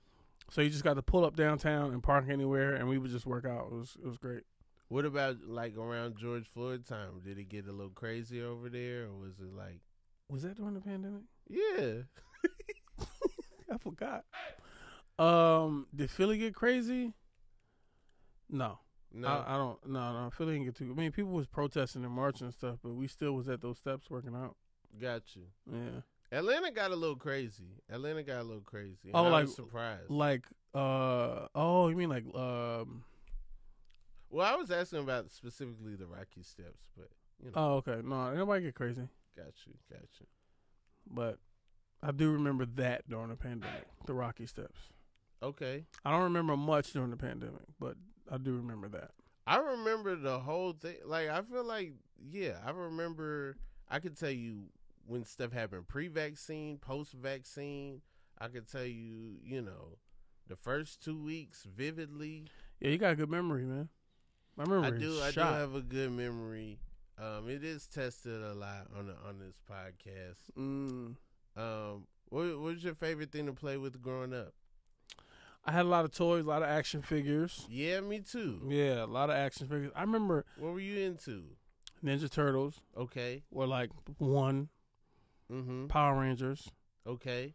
So you just got to pull up downtown and park anywhere, and we would just work out. It was great. What about like around George Floyd time? Did it get a little crazy over there, or was it like? Was that during the pandemic? Yeah. I forgot. Did Philly get crazy? No. I don't. No. Philly didn't get too. I mean, people was protesting and marching and stuff, but we still was at those steps working out. Got you. Yeah. Atlanta got a little crazy. I was surprised. You mean like Well, I was asking about specifically the Rocky Steps, but you know. Oh, okay. No, nobody get crazy. Got you. But I do remember that during the pandemic, the Rocky Steps. Okay. I don't remember much during the pandemic, but I do remember that. I remember the whole thing. Like, I feel like, I remember. I could tell you when stuff happened pre-vaccine, post-vaccine. I could tell you, the first 2 weeks vividly. Yeah, you got a good memory, man. My memory I do shot. have a good memory. It is tested a lot on this podcast. What was your favorite thing to play with growing up? I had a lot of toys, a lot of action figures. Yeah, me too. Yeah, a lot of action figures. I remember. What were you into? Ninja Turtles. Okay. Or like one. Mm-hmm. Power Rangers. Okay.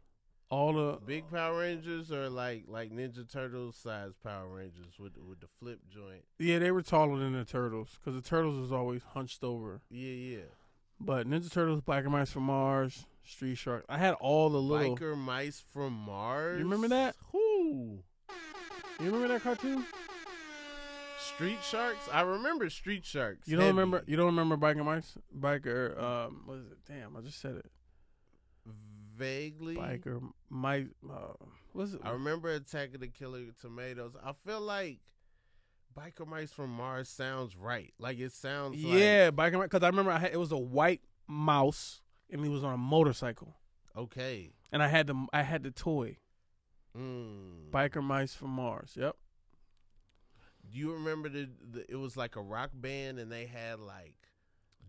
All the big Power Rangers or like Ninja Turtles size Power Rangers with the flip joint. Yeah, they were taller than the Turtles because the Turtles was always hunched over. Yeah. But Ninja Turtles, Biker Mice from Mars, Street Sharks. I had all the little Biker Mice from Mars. You remember that? Who? You remember that cartoon? Street Sharks? I remember Street Sharks. You don't remember? You don't remember Biker Mice? Biker. What is it? Damn, I just said it. Vaguely. Biker Mice. What's it? I remember Attack of the Killer Tomatoes. I feel like Biker Mice from Mars sounds right. Like it sounds. Yeah, Biker Mice. Because I remember it was a white mouse and he was on a motorcycle. Okay. And I had the toy. Biker Mice from Mars. Yep. Do you remember it was like a rock band and they had like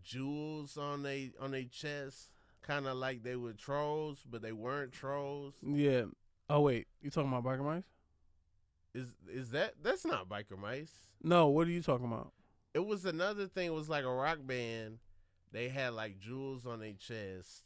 jewels on they chest, kind of like they were trolls, but they weren't trolls. Yeah. Oh wait, you talking about Biker Mice? Is that's not Biker Mice? No. What are you talking about? It was another thing. It was like a rock band. They had like jewels on their chest,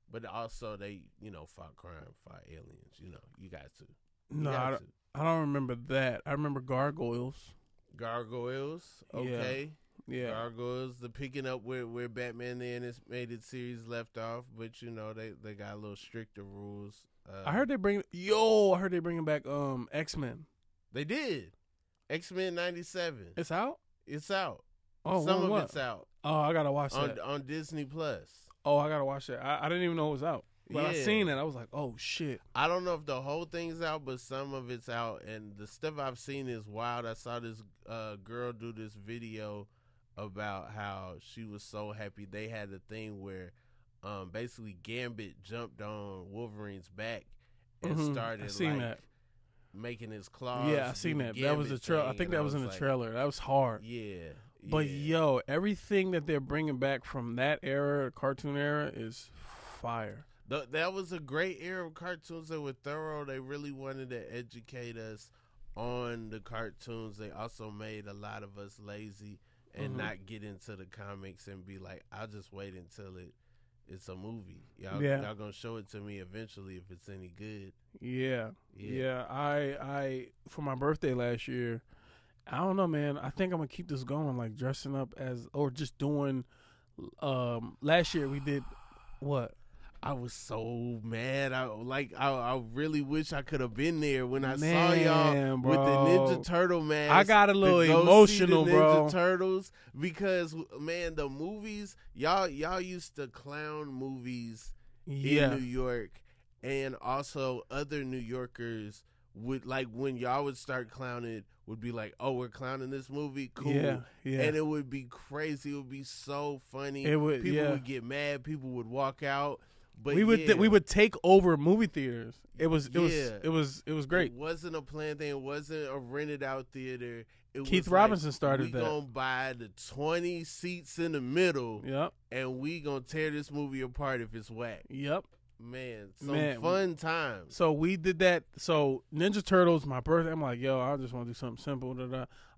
but also they fought crime, fought aliens. You got to. No, I don't remember that. I remember Gargoyles. Gargoyles, okay. Yeah. Gargoyles, the picking up where Batman the Animated Series left off, but they got a little stricter rules. I heard they bringing back X-Men. They did. X-Men 97. It's out? It's out. Oh, some of it's out. Oh, I gotta watch that on Disney Plus. Oh, I gotta watch that. I didn't even know it was out. But I seen it. I was like, oh, shit. I don't know if the whole thing's out, but some of it's out. And the stuff I've seen is wild. I saw this girl do this video about how she was so happy. They had a thing where basically Gambit jumped on Wolverine's back and started making his claws. Yeah, I seen that. That was a trailer. I think that was in the trailer. That was hard. Yeah. But, everything that they're bringing back from that era, cartoon era, is fire. That was a great era of cartoons that were thorough. They really wanted to educate us on the cartoons. They also made a lot of us lazy and not get into the comics and be like, I'll just wait until it's a movie. Y'all gonna show it to me eventually if it's any good. Yeah. I for my birthday last year, I don't know, man. I think I'm gonna keep this going, like dressing up or just doing. Last year we did what? I was so mad. I really wish I could have been there when I saw y'all with the Ninja Turtle mask. I got a little emotional, bro. Ninja Turtles, because man, the movies y'all used to clown movies in New York, and also other New Yorkers would, like, when y'all would start clowning, would be like, "Oh, we're clowning this movie, cool." Yeah. And it would be crazy. It would be so funny. People would get mad. People would walk out. But we would take over movie theaters. It was great. It wasn't a planned thing. It wasn't a rented out theater. Keith Robinson started that. We gonna buy the 20 seats in the middle. Yep. And we gonna tear this movie apart if it's whack. Yep. Man, fun times. So we did that. So Ninja Turtles, my birthday. I'm like, yo, I just want to do something simple.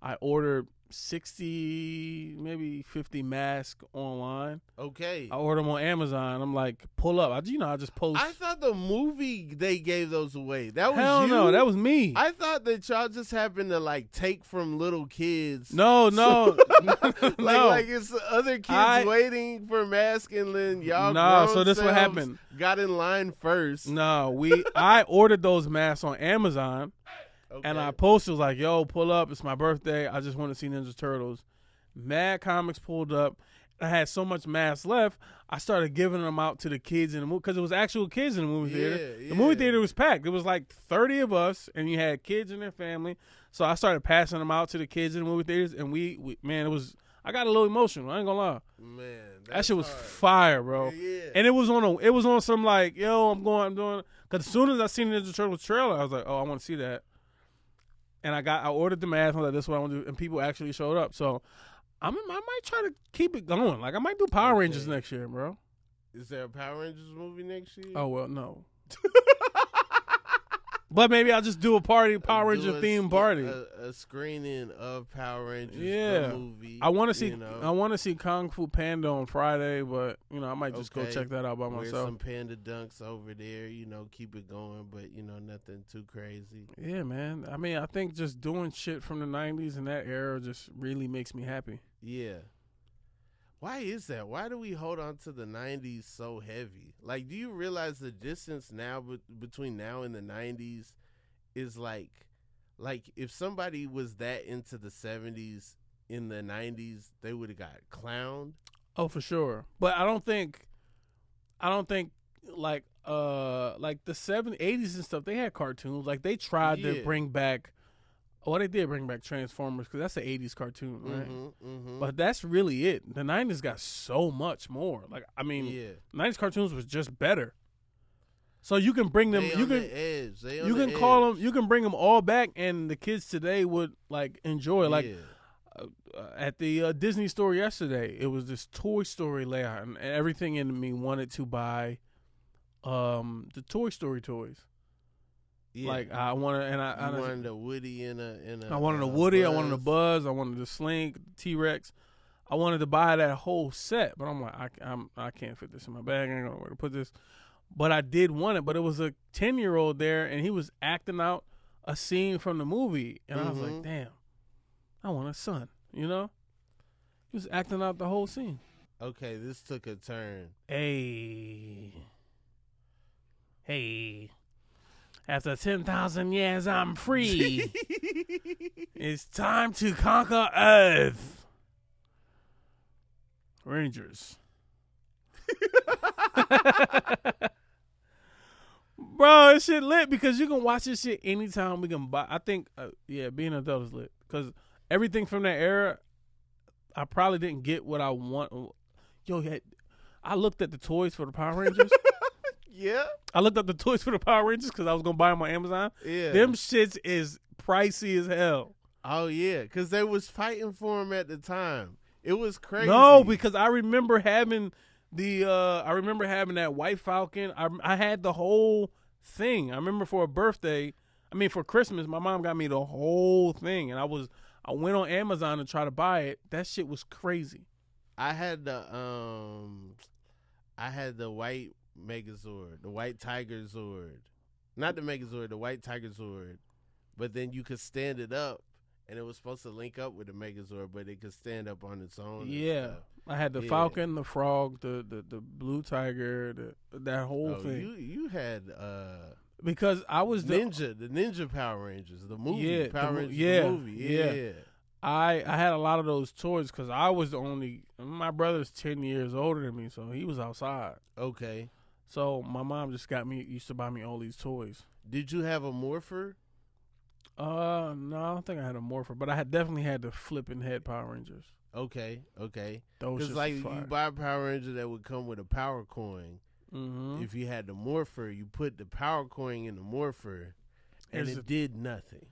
I ordered 60, maybe 50 masks online. Okay. I ordered them on Amazon. I'm like, pull up. I just post. I thought the movie they gave those away. That was Hell you? no, that was me. I thought that y'all just happened to like take from little kids. No. Like it's other kids waiting for masks and then y'all. No, so this what happened. Got in line first. No, I ordered those masks on Amazon. Okay. And I posted, was like, yo, pull up. It's my birthday. I just want to see Ninja Turtles. Mad Comics pulled up. I had so much masks left, I started giving them out to the kids in the movie because it was actual kids in the movie theater. The movie theater was packed. It was like 30 of us, and you had kids and their family. So I started passing them out to the kids in the movie theaters, and we man, it was. I got a little emotional. I ain't gonna lie. Man, that shit was fire, bro. Yeah. And it was on some like, yo, I'm doing. Because as soon as I seen the Ninja Turtles trailer, I was like, oh, I want to see that. And I ordered the mask. I was like, this is what I want to do. And people actually showed up. So I might try to keep it going. Like I might do Power Rangers next year, bro. Is there a Power Rangers movie next year? Oh well, no. But maybe I'll just do a Power Ranger themed party. A screening of Power Rangers the movie. I want to see I want to see Kung Fu Panda on Friday, but I might just go check that out by myself. Wear some panda dunks over there, keep it going, but nothing too crazy. Yeah, man. I mean, I think just doing shit from the 90s and that era just really makes me happy. Yeah. Why is that? Why do we hold on to the 90s so heavy? Like, do you realize the distance now between now and the 90s is like if somebody was that into the 70s in the 90s, they would have got clowned? Oh, for sure. But I don't think like the 70s, 80s and stuff, they had cartoons. Like they tried to bring back they did bring back Transformers because that's an 80s cartoon, right? Mm-hmm. But that's really it. The 90s got so much more. Like, I mean, 90s cartoons was just better. So you can bring them. You can call them. You can bring them all back, and the kids today would like enjoy. Like at the Disney store yesterday, it was this Toy Story layout, and everything in me wanted to buy the Toy Story toys. Yeah. Like I wanted, and I wanted a Woody and a. I wanted a Woody. Buzz. I wanted a Buzz. I wanted the Slink, T-Rex. I wanted to buy that whole set, but I'm like, I can't fit this in my bag. I ain't gonna know where to put this. But I did want it. But it was a 10-year-old there, and he was acting out a scene from the movie, and I was like, damn, I want a son. He was acting out the whole scene. Okay, this took a turn. Hey. After 10,000 years, I'm free. It's time to conquer Earth. Rangers. Bro, this shit lit because you can watch this shit anytime we can buy. I think, being an adult is lit because everything from that era, I probably didn't get what I want. Yo, I looked at the toys for the Power Rangers. Yeah. I looked up the toys for the Power Rangers because I was going to buy them on Amazon. Yeah. Them shits is pricey as hell. Oh, yeah, because they was fighting for them at the time. It was crazy. No, because I remember having that White Falcon. I had the whole thing. I remember for Christmas, my mom got me the whole thing, and I went on Amazon to try to buy it. That shit was crazy. I had the white Megazord, the white Tiger Zord. Not the Megazord, the white Tiger Zord. But then you could stand it up, and it was supposed to link up with the Megazord, but it could stand up on its own. Yeah. I had the Falcon, the Frog, the Blue Tiger, that whole thing. You had because I was the Ninja Power Rangers, the movie. Power Rangers, the movie. Yeah. I had a lot of those toys because I was my brother's 10 years older than me, so he was outside. Okay. So my mom just used to buy me all these toys. Did you have a Morpher? No, I don't think I had a Morpher, but I definitely had the flipping head Power Rangers. Okay. Those because like you buy a Power Ranger that would come with a power coin, If you had the morpher, you put the power coin in the morpher, and it did nothing.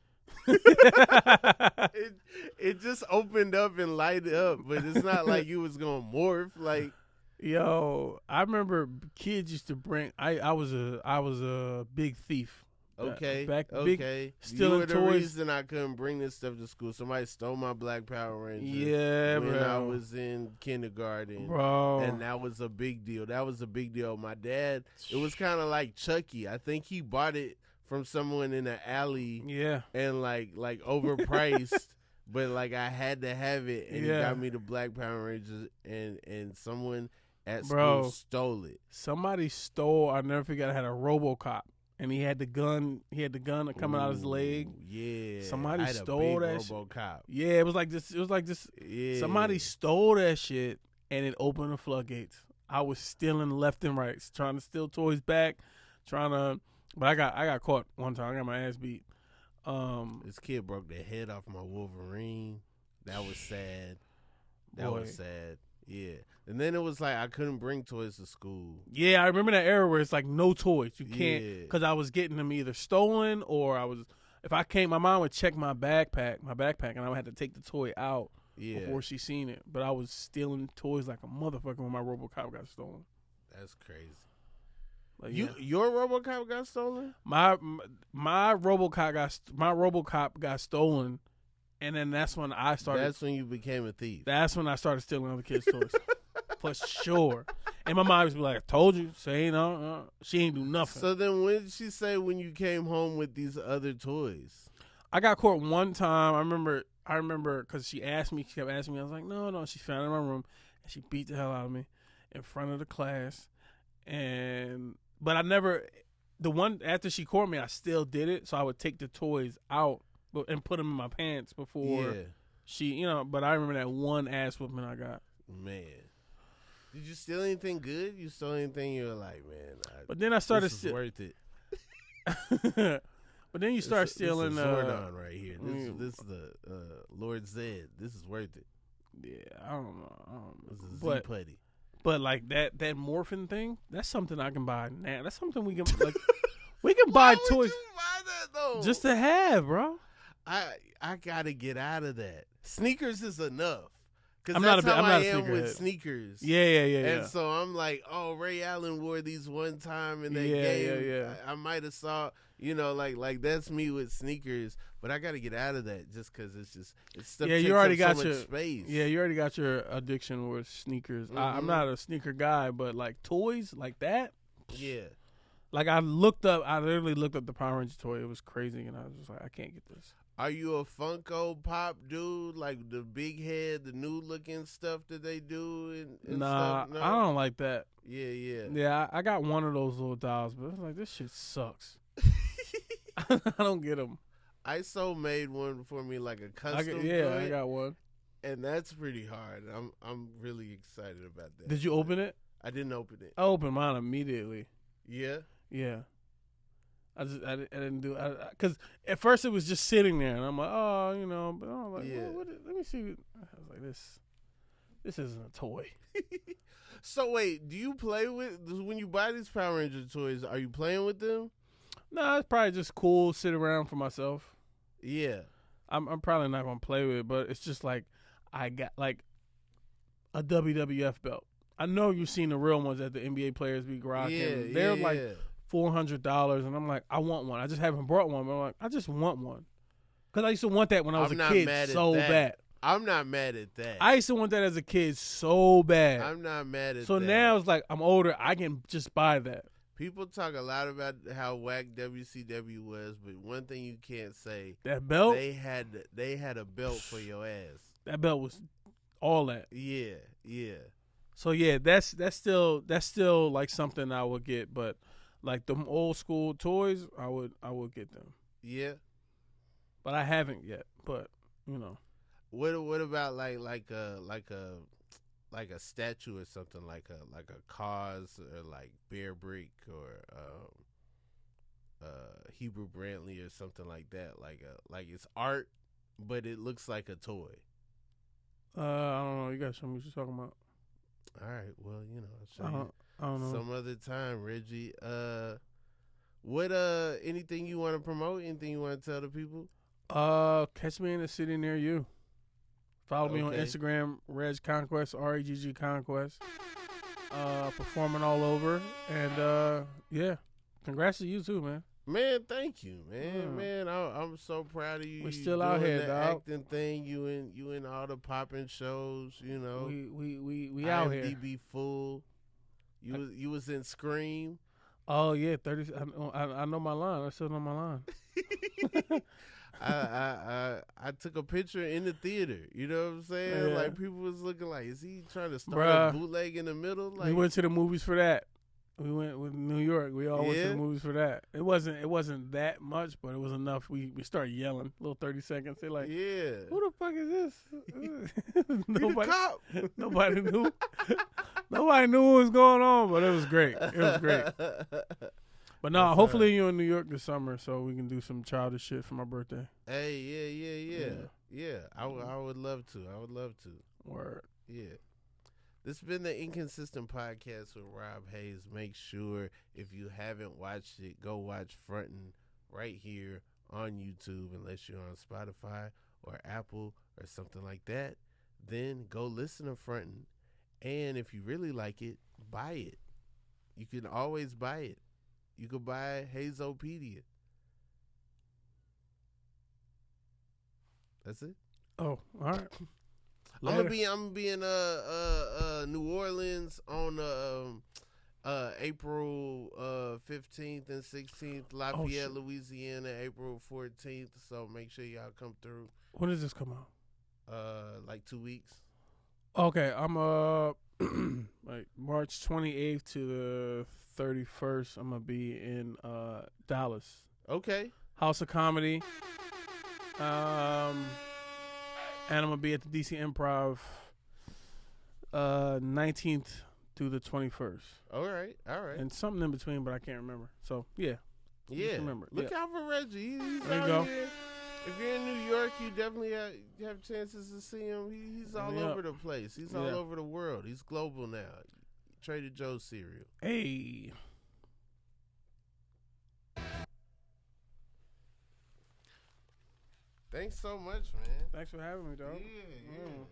it just opened up and lighted up, but it's not like you was gonna morph. Like, yo, I remember kids used to bring. I was a big thief. Okay, big, stealing you were the toys. reason I couldn't bring this stuff to school. Somebody stole my Black Power Ranger. Yeah, when bro. I was in kindergarten, bro, and that was a big deal. My dad, it was kind of like Chucky. I think he bought it from someone in the alley. Yeah, and like overpriced, but like I had to have it, and he got me the Black Power Rangers, and someone at school stole it. Somebody stole. I'll never forget. I had a RoboCop. And he had the gun. He had the gun coming out of his leg. Yeah, somebody I had stole a big that RoboCop. Yeah, it was like this. Yeah, somebody stole that shit, and it opened the floodgates. I was stealing left and right, trying to steal toys back, but I got caught one time. I got my ass beat. This kid broke the head off my Wolverine. That was sad. That was sad. Yeah. And then it was like I couldn't bring toys to school. Yeah, I remember that era where it's like no toys. You can't, because I was getting them either stolen or my mom would check my backpack, and I would have to take the toy out before she seen it. But I was stealing toys like a motherfucker when my RoboCop got stolen. That's crazy. Like, your RoboCop got stolen? My RoboCop got stolen. And then that's when I started. That's when you became a thief. That's when I started stealing other kids' toys. For sure. And my mom used to be like, I told you. Say no. She ain't do nothing. So then when did she say when you came home with these other toys? I got caught one time. I remember because she kept asking me. I was like, no. She found it in my room. And she beat the hell out of me in front of the class. But I never, after she caught me, I still did it. So I would take the toys out and put them in my pants before she, but I remember that one ass whooping I got. Man. Did you steal anything good? You stole anything you were like, man. But then I started this is worth it. But then you start stealing. This is Zordon right here. This is the Lord Zed. This is worth it. Yeah, I don't know. This is Z-Putty. But like that morphin thing, that's something I can buy now. That's something we can like. We can buy toys. Why would you buy that though? Just to have, bro. I gotta get out of that. Sneakers is enough. Because I'm that's not how I a am sneakerhead. with sneakers. Yeah. And so I'm like, oh, Ray Allen wore these one time in that game. Yeah. I might have saw, like that's me with sneakers. But I got to get out of that just because it's stuff. Yeah, you already got so your much space. Yeah, you already got your addiction with sneakers. I'm not a sneaker guy, but like toys like that. Yeah. Like I literally looked up the Power Ranger toy. It was crazy, and I was just like, I can't get this. Are you a Funko Pop dude, like the big head, the new looking stuff that they do? And nah, stuff? No? I don't like that. Yeah. Yeah, I got one of those little dolls, but it's like this shit sucks. I don't get them. ISO made one for me, like a custom. I got one, and that's pretty hard. I'm really excited about that. Did you open it? I didn't open it. I opened mine immediately. Yeah. I didn't do it because at first it was just sitting there, and I'm like, but I'm like, let me see. I was like, this isn't a toy. So wait, do you play with when you buy these Power Ranger toys? Are you playing with them? No, it's probably just cool, sit around for myself. Yeah, I'm probably not gonna play with it, but it's just like I got like a WWF belt. I know you've seen the real ones that the NBA players be rocking. Yeah, they're like $400, and I'm like, I want one. I just haven't brought one, but I'm like, I just want one because I used to want that when I was a kid so bad. I'm not mad at that. I used to want that as a kid so bad. I'm not mad at that. So now it's like I'm older. I can just buy that. People talk a lot about how whack WCW was, but one thing you can't say, that belt, they had a belt for your ass. That belt was all that. Yeah. So yeah, that's still like something I would get, but like the old school toys, I would get them. Yeah. But I haven't yet. But What about like a statue or something, like a Cause or like Bear Brick or Hebrew Brantley or something like that, like it's art but it looks like a toy. I don't know. You gotta show me what you're talking about. All right. Well, I'll show you. I I don't know. Some other time, Reggie. What anything you want to promote? Anything you want to tell the people? Catch me in a city near you. Follow me on Instagram, Reggie Conquest, Regg Conquest. Performing all over, and yeah, congrats to you too, man. Man, thank you, man. Man, I'm so proud of you. We're still out here, the dog. acting thing. You in all the popping shows. You know, we out here. IMDb full. You was in Scream. Oh yeah, 30. I know my line. I still know my line. I took a picture in the theater. You know what I'm saying? Yeah. Like people was looking like, is he trying to start a bootleg in the middle? Like we went to the movies for that. We went with New York. We all went to the movies for that. It wasn't that much, but it was enough. We started yelling, little 30 seconds. They like, yeah, who the fuck is this? Nobody knew. Nobody knew what was going on, but it was great. It was great. But no, hopefully you're in New York this summer so we can do some childish shit for my birthday. Hey, yeah. I would love to. Word. Yeah. This has been the Inconsistent Podcast with Rob Haze. Make sure if you haven't watched it, go watch Frontin' right here on YouTube, unless you're on Spotify or Apple or something like that. Then go listen to Frontin'. And if you really like it, buy it. You can always buy it. You could buy Hazopedia. That's it. Oh, all right. I'm gonna be in New Orleans on April 15th and 16th, Lafayette, Louisiana, April 14th. So make sure y'all come through. When does this come out? Like 2 weeks. Okay, I'm like March 28th to the 31st. I'm gonna be in Dallas. Okay. House of Comedy. And I'm gonna be at the DC Improv 19th through the 21st. All right. And something in between, but I can't remember. So yeah. Yeah. Remember. Look out for Reggie. He's there out you go. here. If you're in New York, you definitely have chances to see him. He's all over the place. He's all over the world. He's global now. Trader Joe's cereal. Hey. Thanks so much, man. Thanks for having me, dog. Yeah.